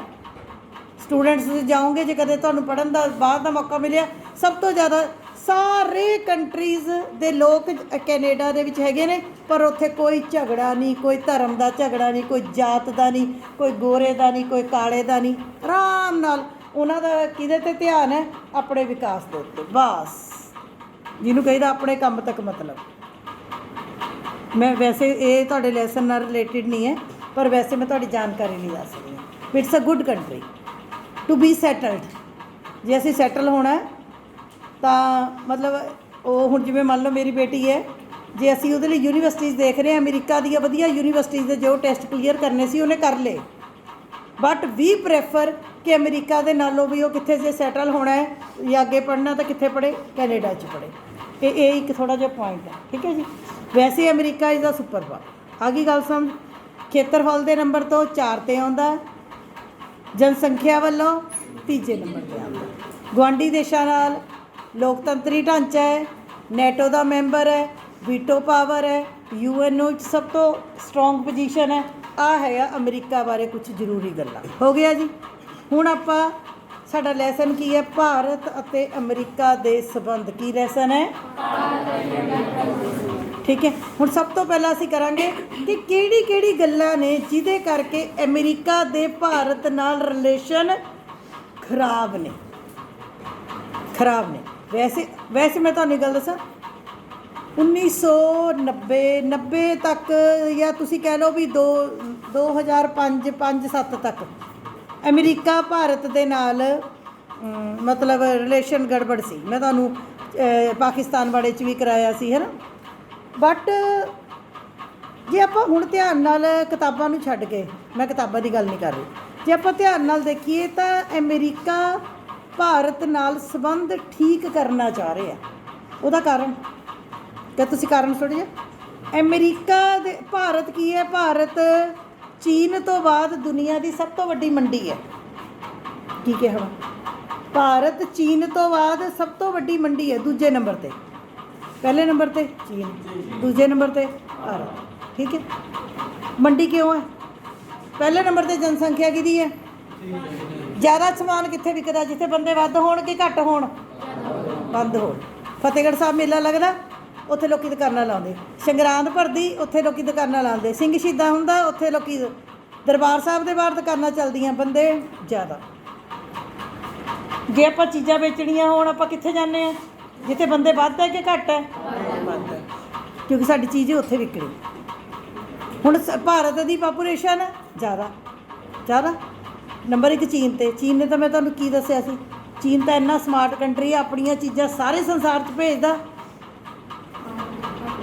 स्टूडेंट्स जाओगे जे कदे तुहानूं पढ़न दा बाहर दा मौका मिलिया, सब तो ज़्यादा सारे कंट्रीज़ दे लोग कैनेडा दे विच हैगे ने। पर उत्थे कोई झगड़ा नहीं, कोई धर्म का झगड़ा नहीं, कोई जात का नहीं, कोई गोरे का नहीं, कोई काले का नहीं, आराम नाल उन्हां दा किहदे ते ध्यान है, अपने विकास के उत्ते बस, जिन्हों कहीदा अपने काम तक मतलब। मैं वैसे ये तुहाडे लैसन नाल रिलेटिड नहीं है, पर वैसे मैं तुहाडी जानकारी नहीं दस रही। It's a good country to be settled. जे असीं सैटल होना है तो मतलब वो हुण जिवें मान लो मेरी बेटी है, जे असीं उहदे लई यूनीवर्सिटीज़ देख रहे हैं, अमेरिका दी वधिया यूनीवर्सिटीज़ दे जो टेस्ट क्लीयर करने सी उहने कर ले, बट वी प्रैफर कि अमेरिका दे नालों भी वो कित्थे जे सैटल होना है या अगे पढ़ना तो कित्थे पढ़े, कैनेडा च पढ़े। ये एक थोड़ा जिहा पॉइंट है, ठीक है जी। वैसे America is the super power. आ गई गल समझ। खेत्रफल के नंबर तो 4 ते आउंदा, जनसंख्या वालों तीजे नंबर पर आता। गुआढ़ी देशों नाल लोकतंत्री ढांचा है, नैटो का मैंबर है, वीटो पावर है, यूएनओ सब तो स्ट्रोंग पोजीशन है। आ है अमरीका बारे कुछ जरूरी गल्लां। हो गया जी। हुण आपां साडा लैसन की है, भारत अते अमरीका दे संबंध। की लैसन है? ठीक है। हुण सब तो पहला असीं करांगे कि किहड़ी गल्लां ने जिहदे करके अमरीका दे भारत नाल रिलेशन खराब ने। वैसे मैं तुहानूं गल दसां, 1990 तक या तुसी कह लो भी 2005-7 तक अमरीका भारत दे नाल मतलब रिलेशन गड़बड़ सी। मैं तुहानूं पाकिस्तान बारे च भी कराया सी, है ना। बट जे आपां हुण ध्यान नाल किताबां नूं छड्ड के, मैं किताबां दी गल नहीं कर रही, जे आपां ध्यान नाल देखीए तां अमरीका भारत नाल संबंध ठीक करना चाह रहे हैं। ਉਹਦਾ ਕਾਰਨ क्या तुसी कारण सुन जा। अमरीका दे भारत की है, भारत चीन तो बाद दुनिया की सब तो वड्डी मंडी है। की कहा? भारत चीन तो बाद सब तो वड्डी मंडी है। दूजे नंबर ते, पहले नंबर ते चीन, दूजे नंबर ते भारत। ठीक है। मंडी क्यों है? पहले नंबर ते जनसंख्या किहदी है? ज़्यादा समान कित्थे विकदा? जिथे बंदे वध होण कि घट होण? वध होण। फतेहगढ़ साहब मेला लगदा, उत्थे लोकी दुकानां लाउंदे। संगरांद भरदी, उत्थे लोकी दुकानां लाउंदे। सिंह शहीदा हुंदा, उत्थे लोकी दरबार साहब दे बाहर दुकानां चलदियां, बंदे ज़्यादा। जे आपां चीज़ां बेचणियां होण आपां कित्थे जाने आ? जिथे बंदे वध है कि घट है? वध है, क्योंकि साडी चीज़ उत्थे विकणी। हुण भारत दी पापूलेशन ज़्यादा नंबर 1 चीन ते। चीन ने तो मैं तुहानूं की दस्सिया सी, चीन तो इन्ना स्मार्ट कंट्री है, अपनियां चीज़ां सारे संसार च भेजदा।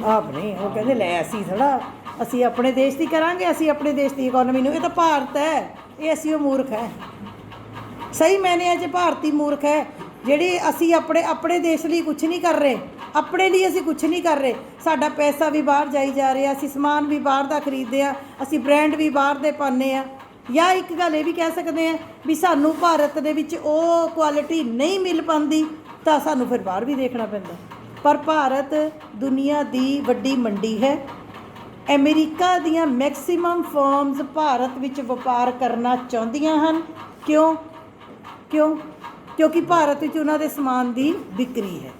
अपने वो कहते लै असी थोड़ा, असी अपने देश की करांगे, असी अपने देश की इकोनॉमी नूं। ये तो भारत है, ये असी मूर्ख है। सही मैंने च भारती मूर्ख है, जिहड़ी असी अपने देश लिए कुछ नहीं कर रहे, अपने लिए असी कुछ नहीं कर रहे। साडा पैसा भी बाहर जाई जा रहा, असी समान भी बाहर का खरीदते हैं, असी ब्रांड भी बाहर दे पाने आ। या एक गल ये भी कह सकते हैं भी सानू भारत दे विच वो क्वालिटी नहीं मिल पाती, तो सानू फिर बाहर भी देखना पैंदा। पर भारत दुनिया की वड्डी मंडी है। अमेरिका दियां मैक्सीमम फर्म्स भारत विच व्यापार करना चाहदियां हन। क्यों? क्योंकि भारत विच उन्हां दे समान की बिक्री है।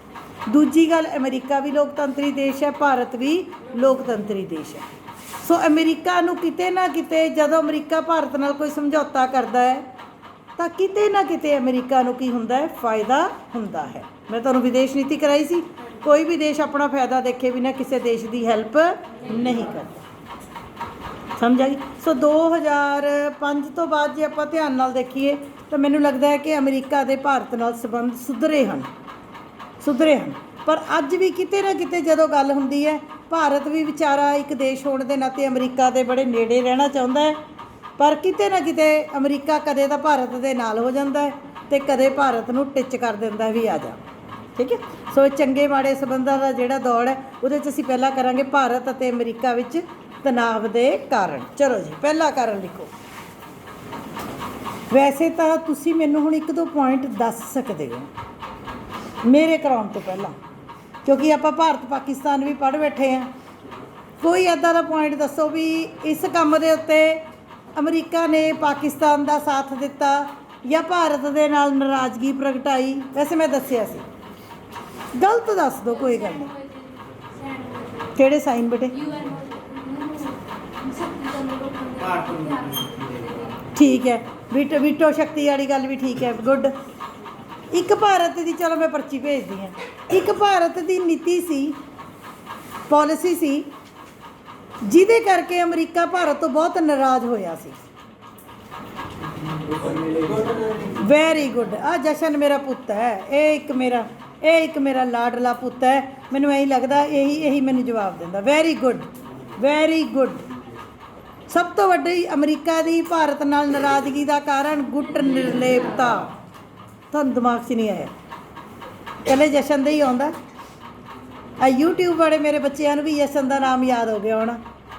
दूजी गल, अमेरिका भी लोकतंत्री देश है, भारत भी लोकतंत्री देश है। सो अमेरिका नूं किते ना किते जदों अमेरिका भारत नाल कोई समझौता करता है तो किते ना किते अमेरिका नूं की हुंदा है? फायदा हुंदा है। मैं तुहानूं विदेश नीति कराई सी, कोई भी देश अपना फायदा देखे बिना किसी देश की हैल्प नहीं करता। समझ आई? सो 2005 तो बाद जे आपां ध्यान नाल देखीए तो मैनूं लगदा है कि अमेरिका दे भारत नाल संबंध सुधरे हन। पर अज भी किते ना किते जदों गल हुंदी है, भारत भी विचारा एक देश होने के नाते अमरीका के बड़े नेड़े रहना चाहता है, पर किते ना किते अमरीका कदे तो भारत के नाल हो जाता है तो कदे भारत नूं टिच कर दिंदा है भी आ जा। ठीक है। सो चंगे माड़े संबंधों का जिहड़ा दौड़ है उहदे च असीं पहला करांगे भारत अते अमरीका विच तनाव के कारण। चलो जी, पहला कारण लिखो। वैसे तो तुसीं मैनूं हुण 1-2 पॉइंट दस सकते हो मेरे कराउण तो पहला, क्योंकि आप भारत पाकिस्तान भी पढ़ बैठे हैं। कोई इदां दा पॉइंट दसो भी इस काम दे उत्ते अमरीका ने पाकिस्तान का साथ दिता या भारत दे नाल नाराज़गी प्रगटाई। वैसे मैं दसिया सी, गलत दस दो, कोई गल नहीं। किहड़े साइन बेटे? ठीक है, वीटो शक्ति वाली गल भी ठीक है, गुड। एक भारत की, चलो मैं पर्ची भेजदी हाँ, एक भारत की नीति सी, पॉलिसी सी, जिहदे करके अमरीका भारत तो बहुत नाराज़ होया सी। Very good. आ जशन मेरा पुत है, ये एक मेरा लाडला पुत है। मैनूं यही लगदा यही मैनूं जवाब दिंदा। Very good, very good. सब तो वड्डी अमरीका की भारत नाल नाराज़गी का कारण गुट निर्लेपता। तुहानूं दिमाग 'च नहीं आया? कल्ले जशन दे ही आउंदा। यूट्यूब वाले मेरे बच्चों भी जशन का नाम याद हो गया होना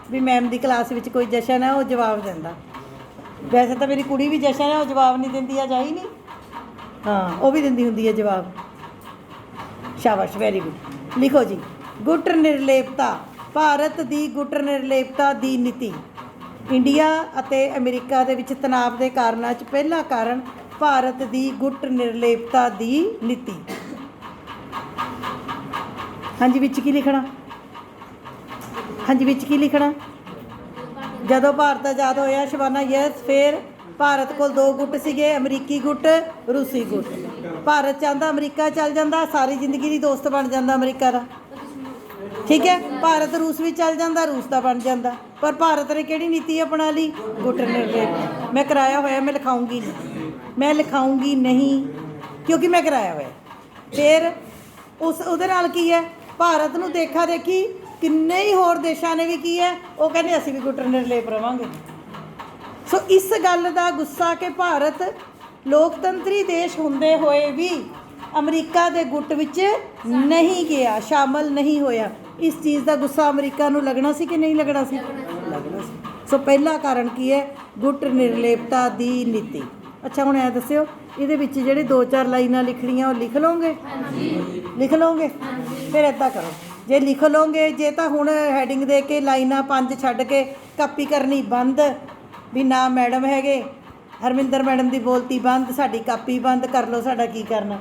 भी मैम की क्लास में कोई जशन है वो जवाब दिंदा। वैसे तो मेरी कुड़ी भी जशन है, वो जवाब नहीं दिंदी, आ जाही नहीं। हाँ, वो भी दिंदी हुंदी है जवाब। शाबाश, वेरी गुड। लिखो जी, गुट निर्लेपता, भारत की गुट निर्लेपता की नीति। इंडिया ਅਤੇ अमेरिका ਦੇ ਵਿੱਚ तनाव के कारणों च पहला कारण भारत की गुट निर्लेपता की नीति। हाँ जी, विच की लिखना? हाँ जी, विच की लिखना? जदों भारत आज़ाद होया शबाना, यस। फिर भारत को दो गुट सीगे, अमरीकी गुट, रूसी गुट। भारत चाहता अमरीका चल जाता, सारी जिंदगी की दोस्त बन जाता अमरीका का। ठीक है, भारत रूस भी चल जाता, रूस का बन जाता। पर भारत ने किहड़ी नीति अपना ली? गुट निर्लेपता। मैं कराया होया, मैं लिखाऊंगी नहीं, मैं लिखाऊंगी नहीं, क्योंकि मैं कराया होया। फिर उस उहदे नाल की है, भारत नूं देखा देखी किन्ने ही होर देशों ने भी की है, वो कहते असीं भी गुट निर्लेप रवांगे। सो इस गल का गुस्सा कि भारत लोकतंत्री देश होंदे होए भी अमरीका के गुट विच नहीं गया, शामिल नहीं होया। इस चीज़ का गुस्सा अमरीका नूं लगना सी कि नहीं लगना सी? लगना सी। सो पहला कारण की है? गुट निर्लेपता की नीति। अच्छा, हुण ऐ दस्सिओ, इहदे विच जिहड़े 2-4 लाइनां लिखणियां वो लिख लोगे? लिख लोगे? फिर इदां करो, जे लिख लोगे, जे तो हुण हैडिंग दे के लाइनां 5 छड्ड के कापी करनी बंद, भी ना मैडम हैगे, हरमिंदर मैडम की बोलती बंद, साडी कापी बंद कर लो, साडा की करना।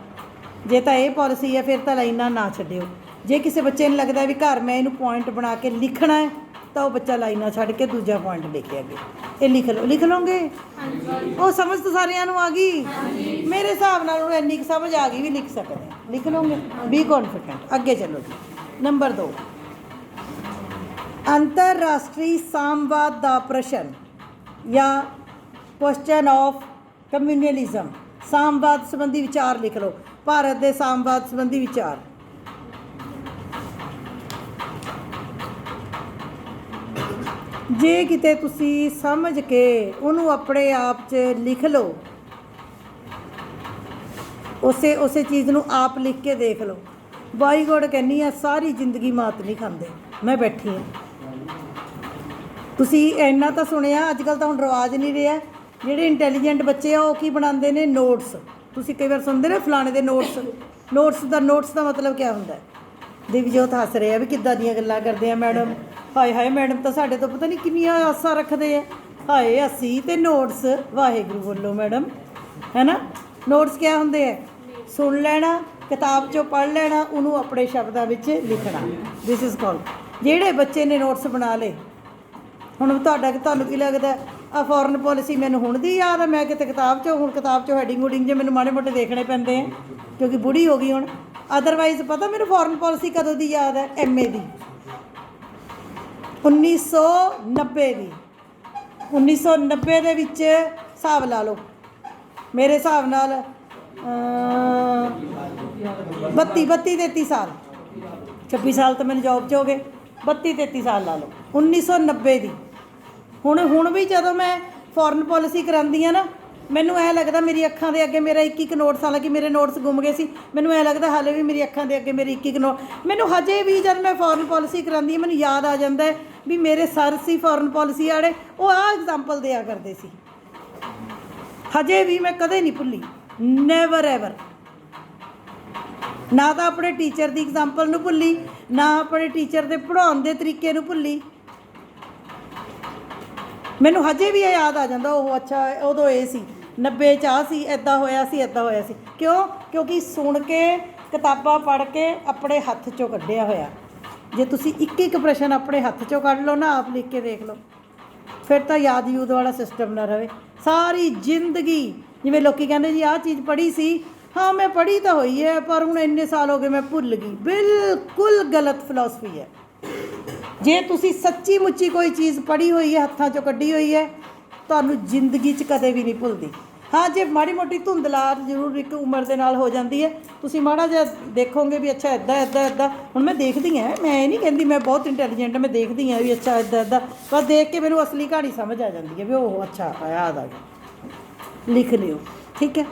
जे तो यह पॉलिसी है, फिर तो लाइनां ना छड्डिओ। जे किसी बच्चे नूं लगदा भी घर मैं इहनूं पॉइंट बना के लिखना है, तो वह बच्चा लाइनां छड्ड के दूजा पॉइंट लिखे अगे। ये लिख लो, लिख लोगे? वो समझ तो सारिਆਂ ਨੂੰ आ गई? मेरे हिसाब नाल हुण इन्नी समझ आ गई भी लिख सकते हैं। लिख लोगे? Be confident. अगे चलो जी, नंबर 2, अंतरराष्ट्रीय सामवाद का प्रश्न या क्वेश्चन ऑफ कम्यूनलिज्म। सामवाद संबंधी विचार लिख लो। भारत के सामवाद संबंधी विचार। जे किते तुसी समझ के उन्होंने अपने आप च लिख लो, उसे चीज़ नूं आप लिख के देख लो। बाई गॉड कहनी है, सारी जिंदगी मात नहीं खाते। मैं बैठी हाँ, तुसी इन्ना तो सुनिया, अजकल तो हुण रिवाज नहीं रहा। जिहड़े इंटैलीजेंट बच्चे आ, की बनाते हैं? नोट्स। तुसी कई बार सुनते ना फलाने दे नोट्स का मतलब क्या होंदा है? दिवजोत हस रहे हैं भी किद्दां दीयां गल्लां करदे आ मैडम। हाय हाय, मैडम तो साढ़े तो पता नहीं किन्नियां आसां रखते हैं। हाय असी ते नोट्स, वाहिगुरू बोलो मैडम, है ना। नोट्स क्या होंदे है? सुन लेना, किताब चों पढ़ लेना, उन्होंने अपने शब्दों में लिखना। This is called. जिहड़े बच्चे ने नोट्स बना ले, हुण तुहानूं की लगदा आ फॉरन पॉलिसी मैनूं हुण दी याद है? मैं किते किताब चों, हुण किताब चों हैडिंग हुडिंग जे मैनूं माड़े मोटे देखने पैंदे हैं, क्योंकि बुढ़ी हो गई हुण। अदरवाइज़ पता मैनूं फॉरन पॉलिसी कदों दी याद है? MA दी, 1990 की। 1990 ਦੇ ਵਿੱਚ ਹਿਸਾਬ ਲਾ ਲਓ, ਮੇਰੇ ਹਿਸਾਬ ਨਾਲ 32-33 ਸਾਲ, 26 ਸਾਲ ਤਾਂ ਮੈਨੂੰ ਜੌਬ 'ਚ ਹੋ ਗਏ, 32-33 ਸਾਲ ਲਾ ਲਓ। 1990 ਦੀ। ਹੁਣ ਵੀ ਜਦੋਂ ਮੈਂ ਫੋਰਨ ਪੋਲਿਸੀ ਕਰਾਉਂਦੀ ਹਾਂ ਨਾ, ਮੈਨੂੰ ਐ ਲੱਗਦਾ ਮੇਰੀ ਅੱਖਾਂ ਦੇ ਅੱਗੇ ਮੇਰਾ ਇੱਕ ਨੋਟਸ, ਹਾਲਾਂਕਿ ਮੇਰੇ ਨੋਟਸ ਗੁੰਮ ਗਏ ਸੀ, ਮੈਨੂੰ ਐ ਲੱਗਦਾ ਹਾਲੇ ਵੀ ਮੇਰੀ ਅੱਖਾਂ ਦੇ ਅੱਗੇ ਮੇਰੇ ਇੱਕ ਨੋਟ। ਮੈਨੂੰ ਹਜੇ ਵੀ ਜਦ ਮੈਂ ਫੋਰਨ ਪੋਲਿਸੀ ਕਰਾਉਂਦੀ ਹਾਂ, ਮੈਨੂੰ ਯਾਦ ਆ ਜਾਂਦਾ ਹੈ ਵੀ ਮੇਰੇ ਸਰ ਸੀ ਫੋਰਨ ਪੋਲਿਸੀ ਵਾਲੇ, ਉਹ ਆਹ ਐਗਜ਼ਾਮਪਲ ਦਿਆ ਕਰਦੇ ਸੀ। ਹਜੇ ਵੀ ਮੈਂ ਕਦੇ ਨਹੀਂ ਭੁੱਲੀ, ਨੈਵਰ ਐਵਰ। ਨਾ ਤਾਂ ਆਪਣੇ ਟੀਚਰ ਦੀ ਐਗਜ਼ਾਮਪਲ ਨੂੰ ਭੁੱਲੀ, ਨਾ ਆਪਣੇ ਟੀਚਰ ਦੇ ਪੜ੍ਹਾਉਣ ਦੇ ਤਰੀਕੇ ਨੂੰ ਭੁੱਲੀ। ਮੈਨੂੰ ਹਜੇ ਵੀ ਇਹ ਯਾਦ ਆ ਜਾਂਦਾ, ਉਹ ਅੱਛਾ ਉਦੋਂ ਇਹ ਸੀ 90 'ਚ ਆਹ ਸੀ, ਇੱਦਾਂ ਹੋਇਆ ਸੀ, ਇੱਦਾਂ ਹੋਇਆ ਸੀ। ਕਿਉਂ? ਕਿਉਂਕਿ ਸੁਣ ਕੇ, ਕਿਤਾਬਾਂ ਪੜ੍ਹ ਕੇ ਆਪਣੇ ਹੱਥ 'ਚੋਂ ਕੱਢਿਆ ਹੋਇਆ। ਜੇ ਤੁਸੀਂ ਇੱਕ ਇੱਕ ਪ੍ਰਸ਼ਨ ਆਪਣੇ ਹੱਥ 'ਚੋਂ ਕੱਢ ਲਓ ਨਾ, ਆਪ ਲਿਖ ਕੇ ਦੇਖ ਲਓ, ਫਿਰ ਤਾਂ ਯਾਦ ਯੂਦ ਵਾਲਾ ਸਿਸਟਮ ਨਾ ਰਹੇ। ਸਾਰੀ ਜ਼ਿੰਦਗੀ ਜਿਵੇਂ ਲੋਕੀ ਕਹਿੰਦੇ ਜੀ ਆਹ ਚੀਜ਼ ਪੜ੍ਹੀ ਸੀ, ਹਾਂ ਮੈਂ ਪੜ੍ਹੀ ਤਾਂ ਹੋਈ ਹੈ ਪਰ ਹੁਣ ਇੰਨੇ ਸਾਲ ਹੋ ਗਏ ਮੈਂ ਭੁੱਲ ਗਈ। ਬਿਲਕੁਲ ਗਲਤ ਫਿਲਾਸਫੀ ਹੈ। ਜੇ ਤੁਸੀਂ ਸੱਚੀ ਮੁੱਚੀ ਕੋਈ ਚੀਜ਼ ਪੜ੍ਹੀ ਹੋਈ ਹੈ, ਹੱਥਾਂ 'ਚੋਂ ਕੱਢੀ ਹੋਈ ਹੈ, ਤੁਹਾਨੂੰ ਜ਼ਿੰਦਗੀ 'ਚ ਕਦੇ ਵੀ ਨਹੀਂ ਭੁੱਲਦੀ। ਹਾਂ ਜੇ ਮਾੜੀ ਮੋਟੀ ਧੁੰਦਲਾ ਜ਼ਰੂਰ ਇੱਕ ਉਮਰ ਦੇ ਨਾਲ ਹੋ ਜਾਂਦੀ ਹੈ, ਤੁਸੀਂ ਮਾੜਾ ਜਿਹਾ ਦੇਖੋਗੇ ਵੀ ਅੱਛਾ ਇੱਦਾਂ ਇੱਦਾਂ ਇੱਦਾਂ। ਹੁਣ ਮੈਂ ਦੇਖਦੀ ਹਾਂ, ਮੈਂ ਇਹ ਨਹੀਂ ਕਹਿੰਦੀ ਮੈਂ ਬਹੁਤ ਇੰਟੈਲੀਜੈਂਟ ਹਾਂ, ਮੈਂ ਦੇਖਦੀ ਹਾਂ ਵੀ ਅੱਛਾ ਇੱਦਾਂ ਇੱਦਾਂ, ਬਸ ਦੇਖ ਕੇ ਮੈਨੂੰ ਅਸਲੀ ਕਹਾਣੀ ਸਮਝ ਆ ਜਾਂਦੀ ਹੈ ਵੀ ਉਹ ਅੱਛਾ ਯਾਦ ਆ ਗਿਆ, ਲਿਖ ਲਿਓ। ਠੀਕ ਹੈ,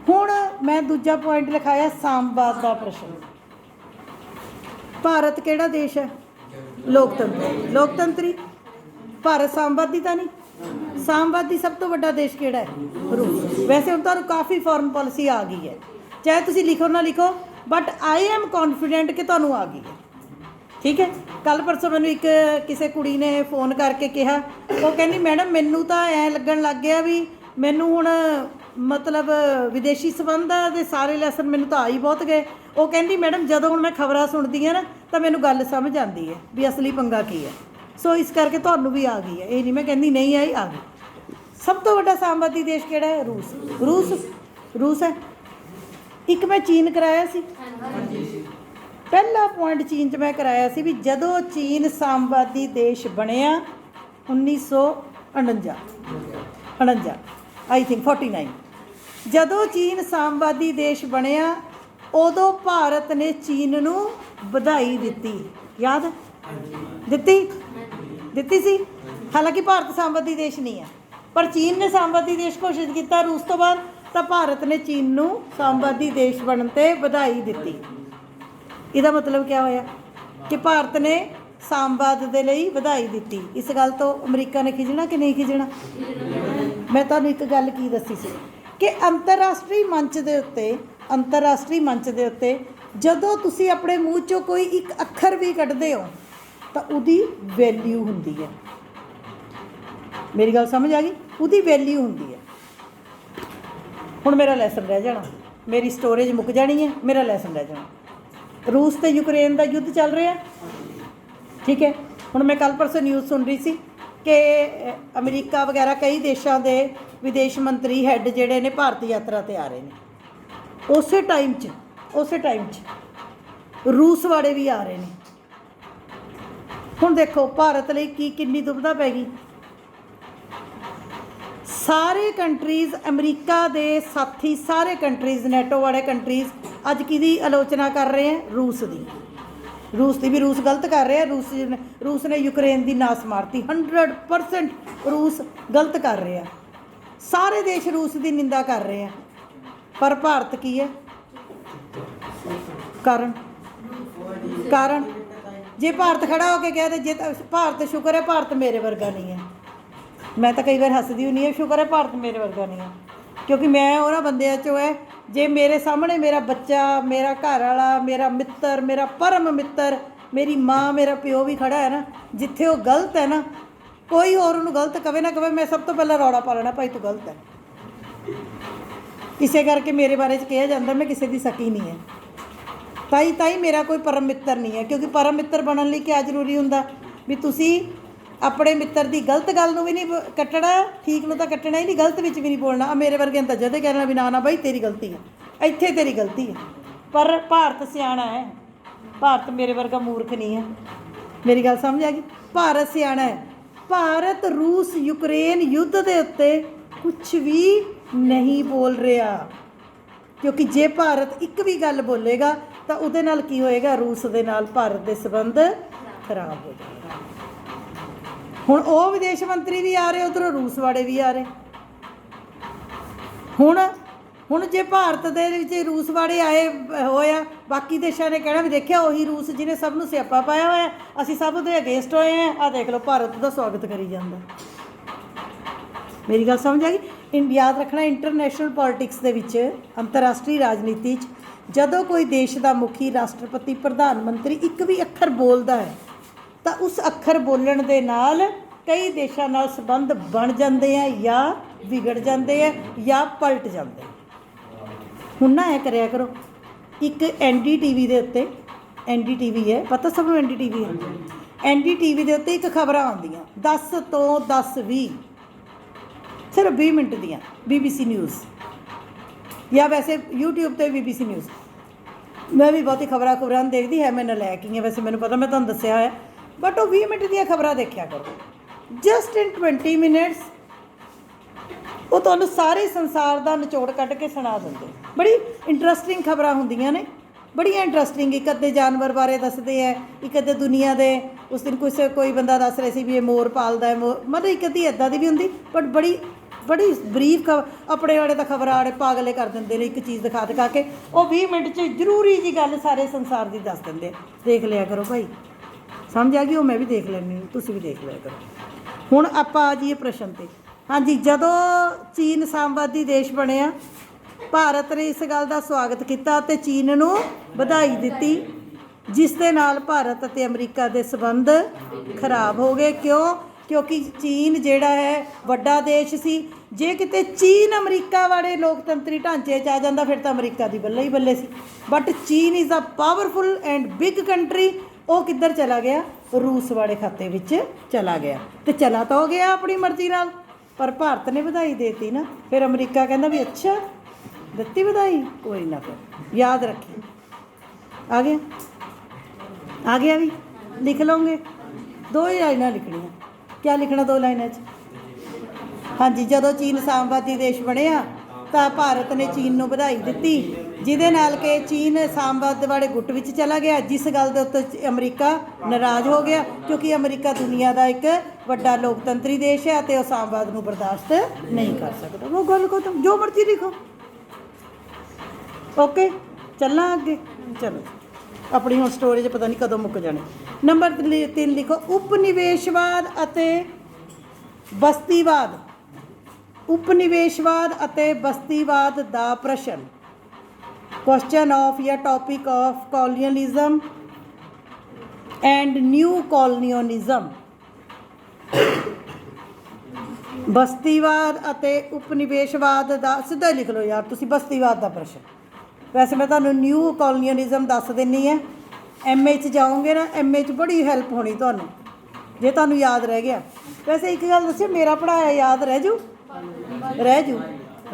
ਹੁਣ ਮੈਂ ਦੂਜਾ ਪੁਆਇੰਟ ਲਿਖਾਇਆ ਸਾਮਵਾਦ ਦਾ ਪ੍ਰਸ਼ਨ। ਭਾਰਤ ਕਿਹੜਾ ਦੇਸ਼ ਹੈ? ਲੋਕਤੰਤਰੀ। ਲੋਕਤੰਤਰੀ ਭਾਰਤ ਸਾਮਵਾਦੀ ਤਾਂ ਨਹੀਂ। ਸਾਮਵਾਦੀ ਸਭ ਤੋਂ ਵੱਡਾ ਦੇਸ਼ ਕਿਹੜਾ ਹੈ? ਰੂਸ। ਵੈਸੇ ਹੁਣ ਤੁਹਾਨੂੰ ਕਾਫੀ ਫੋਰਨ ਪਾਲਿਸੀ ਆ ਗਈ ਹੈ, ਚਾਹੇ ਤੁਸੀਂ ਲਿਖੋ ਨਾ ਲਿਖੋ, ਬਟ ਆਈ ਐਮ ਕੌਨਫੀਡੈਂਟ ਕਿ ਤੁਹਾਨੂੰ ਆ ਗਈ ਹੈ। ਠੀਕ ਹੈ, ਕੱਲ੍ਹ ਪਰਸੋਂ ਮੈਨੂੰ ਇੱਕ ਕਿਸੇ ਕੁੜੀ ਨੇ ਫ਼ੋਨ ਕਰਕੇ ਕਿਹਾ, ਉਹ ਕਹਿੰਦੀ ਮੈਡਮ ਮੈਨੂੰ ਤਾਂ ਐਂ ਲੱਗਣ ਲੱਗ ਗਿਆ ਵੀ ਮੈਨੂੰ ਹੁਣ ਮਤਲਬ ਵਿਦੇਸ਼ੀ ਸੰਬੰਧਾਂ ਦੇ ਸਾਰੇ ਲੈਸਨ ਮੈਨੂੰ ਤਾਂ ਆ ਹੀ ਬਹੁਤ ਗਏ। ਉਹ ਕਹਿੰਦੀ ਮੈਡਮ ਜਦੋਂ ਹੁਣ ਮੈਂ ਖਬਰਾਂ ਸੁਣਦੀ ਹਾਂ ਨਾ ਤਾਂ ਮੈਨੂੰ ਗੱਲ ਸਮਝ ਆਉਂਦੀ ਹੈ ਵੀ ਅਸਲੀ ਪੰਗਾ ਕੀ ਹੈ। ਸੋ ਇਸ ਕਰਕੇ ਤੁਹਾਨੂੰ ਵੀ ਆ ਗਈ ਹੈ, ਇਹ ਨਹੀਂ ਮੈਂ ਕਹਿੰਦੀ ਨਹੀਂ ਆਈ, ਆ ਗਈ। ਸਭ ਤੋਂ ਵੱਡਾ ਸਾਮਵਾਦੀ ਦੇਸ਼ ਕਿਹੜਾ ਹੈ? ਰੂਸ ਹੈ। ਇੱਕ ਮੈਂ ਚੀਨ ਕਰਾਇਆ ਸੀ, ਪਹਿਲਾ ਪੁਆਇੰਟ ਚੀਨ 'ਚ ਮੈਂ ਕਰਾਇਆ ਸੀ ਵੀ ਜਦੋਂ ਚੀਨ ਸਾਮਵਾਦੀ ਦੇਸ਼ ਬਣਿਆ 1949 ਆਈ ਥਿੰਕ 49, ਜਦੋਂ ਚੀਨ ਸਾਮਵਾਦੀ ਦੇਸ਼ ਬਣਿਆ ਉਦੋਂ ਭਾਰਤ ਨੇ ਚੀਨ ਨੂੰ ਵਧਾਈ ਦਿੱਤੀ। ਯਾਦ ਦਿੱਤੀ ਸੀ। ਹਾਲਾਂਕਿ ਭਾਰਤ ਸਾਮਵਾਦੀ ਦੇਸ਼ ਨਹੀਂ ਹੈ, ਪਰ ਚੀਨ ਨੇ ਸਾਮਵਾਦੀ ਦੇਸ਼ ਘੋਸ਼ਿਤ ਕੀਤਾ ਰੂਸ ਤੋਂ ਬਾਅਦ, ਤਾਂ ਭਾਰਤ ਨੇ ਚੀਨ ਨੂੰ ਸਾਮਵਾਦੀ ਦੇਸ਼ ਬਣਨ 'ਤੇ ਵਧਾਈ ਦਿੱਤੀ। ਇਹਦਾ ਮਤਲਬ ਕਿਆ ਹੋਇਆ ਕਿ ਭਾਰਤ ਨੇ ਸਾਮਵਾਦ ਦੇ ਲਈ ਵਧਾਈ ਦਿੱਤੀ। ਇਸ ਗੱਲ ਤੋਂ ਅਮਰੀਕਾ ਨੇ ਖਿਜਣਾ ਕਿ ਨਹੀਂ ਖਿਜਣਾ? ਮੈਂ ਤੁਹਾਨੂੰ ਇੱਕ ਗੱਲ ਕੀ ਦੱਸੀ ਸੀ ਕਿ ਅੰਤਰਰਾਸ਼ਟਰੀ ਮੰਚ ਦੇ ਉੱਤੇ ਜਦੋਂ ਤੁਸੀਂ ਆਪਣੇ ਮੂੰਹ 'ਚੋਂ ਕੋਈ ਇੱਕ ਅੱਖਰ ਵੀ ਕੱਢਦੇ ਹੋ ਤਾਂ ਉਹਦੀ ਵੈਲਿਊ ਹੁੰਦੀ ਹੈ। ਮੇਰੀ ਗੱਲ ਸਮਝ ਆ ਗਈ? ਉਹਦੀ ਵੈਲਿਊ ਹੁੰਦੀ ਹੈ। ਹੁਣ ਮੇਰਾ ਲੈਸਨ ਰਹਿ ਜਾਣਾ, ਮੇਰੀ ਸਟੋਰੇਜ ਮੁੱਕ ਜਾਣੀ ਹੈ, ਮੇਰਾ ਲੈਸਨ ਰਹਿ ਜਾਣਾ। ਰੂਸ ਤੇ ਯੂਕਰੇਨ ਦਾ ਯੁੱਧ ਚੱਲ ਰਿਹਾ। ਠੀਕ ਹੈ, ਹੁਣ ਮੈਂ ਕੱਲ੍ਹ ਪਰਸੋਂ ਨਿਊਜ਼ ਸੁਣ ਰਹੀ ਸੀ ਕਿ ਅਮਰੀਕਾ ਵਗੈਰਾ ਕਈ ਦੇਸ਼ਾਂ ਦੇ ਵਿਦੇਸ਼ ਮੰਤਰੀ ਹੈੱਡ ਜਿਹੜੇ ਨੇ ਭਾਰਤ ਯਾਤਰਾ 'ਤੇ ਆ ਰਹੇ ਨੇ। ਉਸੇ ਟਾਈਮ 'ਚ ਰੂਸ ਵਾਲੇ ਵੀ ਆ ਰਹੇ ਨੇ। ਹੁਣ ਦੇਖੋ ਭਾਰਤ ਲਈ ਕਿੰਨੀ ਦੁਬਿਧਾ ਪੈ ਗਈ। ਸਾਰੇ ਕੰਟਰੀਜ਼, ਅਮਰੀਕਾ ਦੇ ਸਾਥੀ ਸਾਰੇ ਕੰਟਰੀਜ਼, ਨੈਟੋ ਵਾਲੇ ਕੰਟਰੀਜ਼ ਅੱਜ ਕਿਹਦੀ ਆਲੋਚਨਾ ਕਰ ਰਹੇ ਹੈ? ਰੂਸ ਦੀ ਵੀ। ਰੂਸ ਗਲਤ ਕਰ ਰਿਹਾ। ਰੂਸ ਨੇ ਯੂਕਰੇਨ ਦੀ ਨਾਸ ਮਾਰਤੀ। 100% ਰੂਸ ਗਲਤ ਕਰ ਰਿਹਾ। ਸਾਰੇ ਦੇਸ਼ ਰੂਸ ਦੀ ਨਿੰਦਾ ਕਰ ਰਹੇ ਆ, ਪਰ ਭਾਰਤ ਕੀ ਹੈ? ਕਾਰਨ ਜੇ ਭਾਰਤ ਖੜਾ ਹੋ ਕੇ ਕਹਿ ਦੇ, ਜੇ ਭਾਰਤ ਸ਼ੁਕਰ ਹੈ ਭਾਰਤ ਮੇਰੇ ਵਰਗਾ ਨਹੀਂ ਹੈ। ਮੈਂ ਤਾਂ ਕਈ ਵਾਰ ਹੱਸਦੀ ਹੁੰਦੀ ਹਾਂ, ਸ਼ੁਕਰ ਹੈ ਭਾਰਤ ਮੇਰੇ ਵਰਗਾ ਨਹੀਂ ਹੈ, ਕਿਉਂਕਿ ਮੈਂ ਉਹਨਾਂ ਬੰਦਿਆਂ 'ਚੋਂ ਹੈ ਜੇ ਮੇਰੇ ਸਾਹਮਣੇ ਮੇਰਾ ਬੱਚਾ, ਮੇਰਾ ਘਰ ਵਾਲਾ, ਮੇਰਾ ਮਿੱਤਰ, ਮੇਰਾ ਪਰਮ ਮਿੱਤਰ, ਮੇਰੀ ਮਾਂ, ਮੇਰਾ ਪਿਓ ਵੀ ਖੜਾ ਹੈ ਨਾ, ਜਿੱਥੇ ਉਹ ਗਲਤ ਹੈ ਨਾ, ਕੋਈ ਹੋਰ ਉਹਨੂੰ ਗਲਤ ਕਵੇ ਨਾ ਕਵੇ, ਮੈਂ ਸਭ ਤੋਂ ਪਹਿਲਾਂ ਰੌਲਾ ਪਾ ਲੈਣਾ ਭਾਈ ਤੂੰ ਗਲਤ ਹੈ। ਇਸੇ ਕਰਕੇ ਮੇਰੇ ਬਾਰੇ 'ਚ ਕਿਹਾ ਜਾਂਦਾ ਮੈਂ ਕਿਸੇ ਦੀ ਸਕੀ ਨਹੀਂ ਹੈ। ਤਾਈ ਮੇਰਾ ਕੋਈ ਪਰਮ ਮਿੱਤਰ ਨਹੀਂ ਹੈ, ਕਿਉਂਕਿ ਪਰਮ ਮਿੱਤਰ ਬਣਨ ਲਈ ਕਿਆ ਜ਼ਰੂਰੀ ਹੁੰਦਾ ਵੀ ਤੁਸੀਂ ਆਪਣੇ ਮਿੱਤਰ ਦੀ ਗਲਤ ਗੱਲ ਨੂੰ ਵੀ ਨਹੀਂ ਕੱਟਣਾ, ਠੀਕ ਨੂੰ ਤਾਂ ਕੱਟਣਾ ਹੀ ਨਹੀਂ, ਗਲਤ ਵਿੱਚ ਵੀ ਨਹੀਂ ਬੋਲਣਾ। ਮੇਰੇ ਵਰਗੇ ਤਾਂ ਜਦੇ ਕਹਿਣਾ ਵੀ ਨਾ ਬਾਈ ਤੇਰੀ ਗਲਤੀ ਹੈ, ਇੱਥੇ ਤੇਰੀ ਗਲਤੀ ਹੈ। ਪਰ ਭਾਰਤ ਸਿਆਣਾ ਹੈ, ਭਾਰਤ ਮੇਰੇ ਵਰਗਾ ਮੂਰਖ ਨਹੀਂ ਹੈ। ਮੇਰੀ ਗੱਲ ਸਮਝ ਆ ਗਈ? ਭਾਰਤ ਸਿਆਣਾ ਹੈ। ਭਾਰਤ ਰੂਸ ਯੂਕਰੇਨ ਯੁੱਧ ਦੇ ਉੱਤੇ ਕੁਛ ਵੀ ਨਹੀਂ ਬੋਲ ਰਿਹਾ, ਕਿਉਂਕਿ ਜੇ ਭਾਰਤ ਇੱਕ ਵੀ ਗੱਲ ਬੋਲੇਗਾ ਤਾਂ ਉਹਦੇ ਨਾਲ ਕੀ ਹੋਏਗਾ? ਰੂਸ ਦੇ ਨਾਲ ਭਾਰਤ ਦੇ ਸੰਬੰਧ ਖਰਾਬ ਹੋ ਜਾਣਗੇ। ਹੁਣ ਉਹ ਵਿਦੇਸ਼ ਮੰਤਰੀ ਵੀ ਆ ਰਹੇ, ਉੱਧਰੋਂ ਰੂਸ ਵਾਲੇ ਵੀ ਆ ਰਹੇ। ਹੁਣ ਜੇ ਭਾਰਤ ਦੇ ਵਿੱਚ ਰੂਸ ਵਾਲੇ ਆਏ ਹੋਇਆ, ਬਾਕੀ ਦੇਸ਼ਾਂ ਨੇ ਕਹਿਣਾ ਵੀ ਦੇਖਿਆ ਉਹੀ ਰੂਸ ਜਿਹਨੇ ਸਭ ਨੂੰ ਸਿਆਪਾ ਪਾਇਆ ਹੋਇਆ, ਅਸੀਂ ਸਭ ਦੇ ਅਗੇਂਸਟ ਹੋਏ ਹਾਂ, ਆਹ ਦੇਖ ਲਓ ਭਾਰਤ ਦਾ ਸਵਾਗਤ ਕਰੀ ਜਾਂਦਾ। ਮੇਰੀ ਗੱਲ ਸਮਝ ਆ ਗਈ? ਯਾਦ ਰੱਖਣਾ ਇੰਟਰਨੈਸ਼ਨਲ ਪੋਲਿਟਿਕਸ ਦੇ ਵਿੱਚ, ਅੰਤਰਰਾਸ਼ਟਰੀ ਰਾਜਨੀਤੀ 'ਚ ਜਦੋਂ ਕੋਈ ਦੇਸ਼ ਦਾ ਮੁਖੀ, ਰਾਸ਼ਟਰਪਤੀ, ਪ੍ਰਧਾਨ ਮੰਤਰੀ ਇੱਕ ਵੀ ਅੱਖਰ ਬੋਲਦਾ ਹੈ ਤਾਂ ਉਸ ਅੱਖਰ ਬੋਲਣ ਦੇ ਨਾਲ ਕਈ ਦੇਸ਼ਾਂ ਨਾਲ ਸੰਬੰਧ ਬਣ ਜਾਂਦੇ ਆ ਜਾਂ ਵਿਗੜ ਜਾਂਦੇ ਆ ਜਾਂ ਪਲਟ ਜਾਂਦੇ ਆ। ਹੁਣ ਨਾ ਐ ਕਰਿਆ ਕਰੋ, ਇੱਕ NDTV ਦੇ ਉੱਤੇ, NDTV ਹੈ, ਪਤਾ ਸਭ ਨੂੰ NDTV ਹੈ। NDTV ਦੇ ਉੱਤੇ ਇੱਕ ਖਬਰਾਂ ਆਉਂਦੀਆਂ 10 ਤੋਂ 10-20, ਸਿਰਫ 20 ਮਿੰਟ ਦੀਆਂ, BBC ਨਿਊਜ਼ ਜਾਂ ਵੈਸੇ YouTube 'ਤੇ BBC ਨਿਊਜ਼। ਮੈਂ ਵੀ ਬਹੁਤੀ ਖਬਰਾਂ ਨਹੀਂ ਦੇਖਦੀ ਹੈ, ਮੈਂ ਨਲਾਇਕ ਹੀ ਹਾਂ ਵੈਸੇ, ਮੈਨੂੰ ਪਤਾ, ਮੈਂ ਤੁਹਾਨੂੰ ਦੱਸਿਆ ਹੋਇਆ, ਬਟ ਉਹ 20 ਮਿੰਟ ਦੀਆਂ ਖਬਰਾਂ ਦੇਖਿਆ ਕਰੋ। ਜਸਟ ਇਨ 20 ਮਿੰਟਸ ਉਹ ਤੁਹਾਨੂੰ ਸਾਰੇ ਸੰਸਾਰ ਦਾ ਨਿਚੋੜ ਕੱਢ ਕੇ ਸੁਣਾ ਦਿੰਦੇ। ਬੜੀ ਇੰਟਰਸਟਿੰਗ ਖਬਰਾਂ ਹੁੰਦੀਆਂ ਨੇ, ਬੜੀਆਂ ਇੰਟਰਸਟਿੰਗ। ਇੱਕ ਅੱਧੇ ਜਾਨਵਰ ਬਾਰੇ ਦੱਸਦੇ ਹੈ, ਇੱਕ ਅੱਧੇ ਦੁਨੀਆ ਦੇ, ਉਸ ਦਿਨ ਕੋਈ ਬੰਦਾ ਦੱਸ ਰਿਹਾ ਸੀ ਵੀ ਇਹ ਮੋਰ ਪਾਲਦਾ ਹੈ, ਮਤਲਬ ਇੱਕ ਅੱਧੀ ਇੱਦਾਂ ਦੀ ਵੀ ਹੁੰਦੀ, ਬਟ ਬੜੀ ਬਰੀਫ ਆਪਣੇ ਵਾਲੇ ਤਾਂ ਖਬਰਾਂ ਵਾਲੇ ਪਾਗਲੇ ਕਰ ਦਿੰਦੇ ਨੇ, ਇੱਕ ਚੀਜ਼ ਦਿਖਾ ਕੇ ਉਹ 20 ਮਿੰਟ 'ਚ ਜ਼ਰੂਰੀ ਜੀ ਗੱਲ ਸਾਰੇ ਸੰਸਾਰ ਦੀ ਦੱਸ ਦਿੰਦੇ। ਦੇਖ ਲਿਆ ਕਰੋ ਭਾਈ, ਸਮਝ ਆ ਗਈ? ਉਹ ਮੈਂ ਵੀ ਦੇਖ ਲੈਂਦੀ, ਤੁਸੀਂ ਵੀ ਦੇਖ ਲਿਆ ਕਰੋ। ਹੁਣ ਆਪਾਂ ਆ ਜਾਈਏ ਪ੍ਰਸ਼ਨ 'ਤੇ। ਹਾਂਜੀ, ਜਦੋਂ ਚੀਨ ਸਾਮਵਾਦੀ ਦੇਸ਼ ਬਣਿਆ, ਭਾਰਤ ਨੇ ਇਸ ਗੱਲ ਦਾ ਸਵਾਗਤ ਕੀਤਾ ਅਤੇ ਚੀਨ ਨੂੰ ਵਧਾਈ ਦਿੱਤੀ, ਜਿਸ ਦੇ ਨਾਲ ਭਾਰਤ ਅਤੇ ਅਮਰੀਕਾ ਦੇ ਸੰਬੰਧ ਖਰਾਬ ਹੋ ਗਏ। ਕਿਉਂਕਿ ਚੀਨ ਜਿਹੜਾ ਹੈ ਵੱਡਾ ਦੇਸ਼ ਸੀ। ਜੇ ਕਿਤੇ ਚੀਨ ਅਮਰੀਕਾ ਵਾਲੇ ਲੋਕਤੰਤਰੀ ਢਾਂਚੇ 'ਚ ਆ ਜਾਂਦਾ ਫਿਰ ਤਾਂ ਅਮਰੀਕਾ ਦੀ ਬੱਲੇ ਹੀ ਬੱਲੇ ਸੀ। ਬਟ ਚੀਨ is a powerful and big country. ਉਹ ਕਿੱਧਰ ਚਲਾ ਗਿਆ? ਰੂਸ ਵਾਲੇ ਖਾਤੇ ਵਿੱਚ ਚਲਾ ਗਿਆ, ਅਤੇ ਚਲਾ ਤਾਂ ਹੋ ਗਿਆ ਆਪਣੀ ਮਰਜ਼ੀ ਨਾਲ, ਪਰ ਭਾਰਤ ਨੇ ਵਧਾਈ ਦੇਤੀ ਨਾ। ਫਿਰ ਅਮਰੀਕਾ ਕਹਿੰਦਾ ਵੀ ਅੱਛਾ ਦਿੱਤੀ ਵਧਾਈ, ਕੋਈ ਨਾ, ਫਿਰ ਯਾਦ ਰੱਖੀ। ਆ ਗਿਆ ਵੀ ਲਿਖ ਲਓਗੇ। 2 ਹੀ ਲਾਈਨਾਂ ਲਿਖਣੀਆਂ। ਕਿਆ ਲਿਖਣਾ 2 ਲਾਈਨਾਂ 'ਚ? ਹਾਂਜੀ, ਜਦੋਂ ਚੀਨ ਸਾਮਵਾਦੀ ਦੇਸ਼ ਬਣਿਆ ਤਾਂ ਭਾਰਤ ਨੇ ਚੀਨ ਨੂੰ ਵਧਾਈ ਦਿੱਤੀ, ਜਿਹਦੇ ਨਾਲ ਕਿ ਚੀਨ ਸਾਮਵਾਦ ਵਾਲੇ ਗੁੱਟ ਵਿੱਚ ਚਲਾ ਗਿਆ, ਜਿਸ ਗੱਲ ਦੇ ਉੱਤੇ ਅਮਰੀਕਾ ਨਾਰਾਜ਼ ਹੋ ਗਿਆ, ਕਿਉਂਕਿ ਅਮਰੀਕਾ ਦੁਨੀਆ ਦਾ ਇੱਕ ਵੱਡਾ ਲੋਕਤੰਤਰੀ ਦੇਸ਼ ਹੈ ਅਤੇ ਉਹ ਸਾਮਵਾਦ ਨੂੰ ਬਰਦਾਸ਼ਤ ਨਹੀਂ ਕਰ ਸਕਦਾ। ਉਹ ਗੱਲ ਕੋ ਜੋ ਮਰਜ਼ੀ ਲਿਖੋ। ਓਕੇ, ਚੱਲਾਂ ਅੱਗੇ। ਚਲੋ, ਆਪਣੀ ਹੁਣ ਸਟੋਰੇਜ ਪਤਾ ਨਹੀਂ ਕਦੋਂ ਮੁੱਕ ਜਾਣੀ। ਨੰਬਰ 3 ਲਿਖੋ, ਉਪਨਿਵੇਸ਼ਵਾਦ ਅਤੇ ਬਸਤੀਵਾਦ। ਉਪਨਿਵੇਸ਼ਵਾਦ ਅਤੇ ਬਸਤੀਵਾਦ ਦਾ ਪ੍ਰਸ਼ਨ। ਕੁਐਸਚਨ ਆਫ ਜਾਂ ਟੌਪਿਕ ਆਫ ਕੋਲੋਨੀਅਲਿਜ਼ਮ ਐਂਡ ਨਿਊ ਕੋਲੋਨੀਅਲਿਜ਼ਮ। ਬਸਤੀਵਾਦ ਅਤੇ ਉਪਨਿਵੇਸ਼ਵਾਦ ਦਾ ਸਿੱਧਾ ਲਿਖ ਲਓ ਯਾਰ ਤੁਸੀਂ, ਬਸਤੀਵਾਦ ਦਾ ਪ੍ਰਸ਼ਨ। ਵੈਸੇ ਮੈਂ ਤੁਹਾਨੂੰ ਨਿਊ ਕੋਲੋਨੀਅਲਿਜ਼ਮ ਦੱਸ ਦਿੰਦੀ ਹਾਂ। MA 'ਚ ਜਾਓਗੇ ਨਾ, MA 'ਚ ਬੜੀ ਹੈਲਪ ਹੋਣੀ ਤੁਹਾਨੂੰ, ਜੇ ਤੁਹਾਨੂੰ ਯਾਦ ਰਹਿ ਗਿਆ। ਵੈਸੇ ਇੱਕ ਗੱਲ ਦੱਸਿਓ, ਮੇਰਾ ਪੜ੍ਹਾਇਆ ਯਾਦ ਰਹਿ ਜੂ?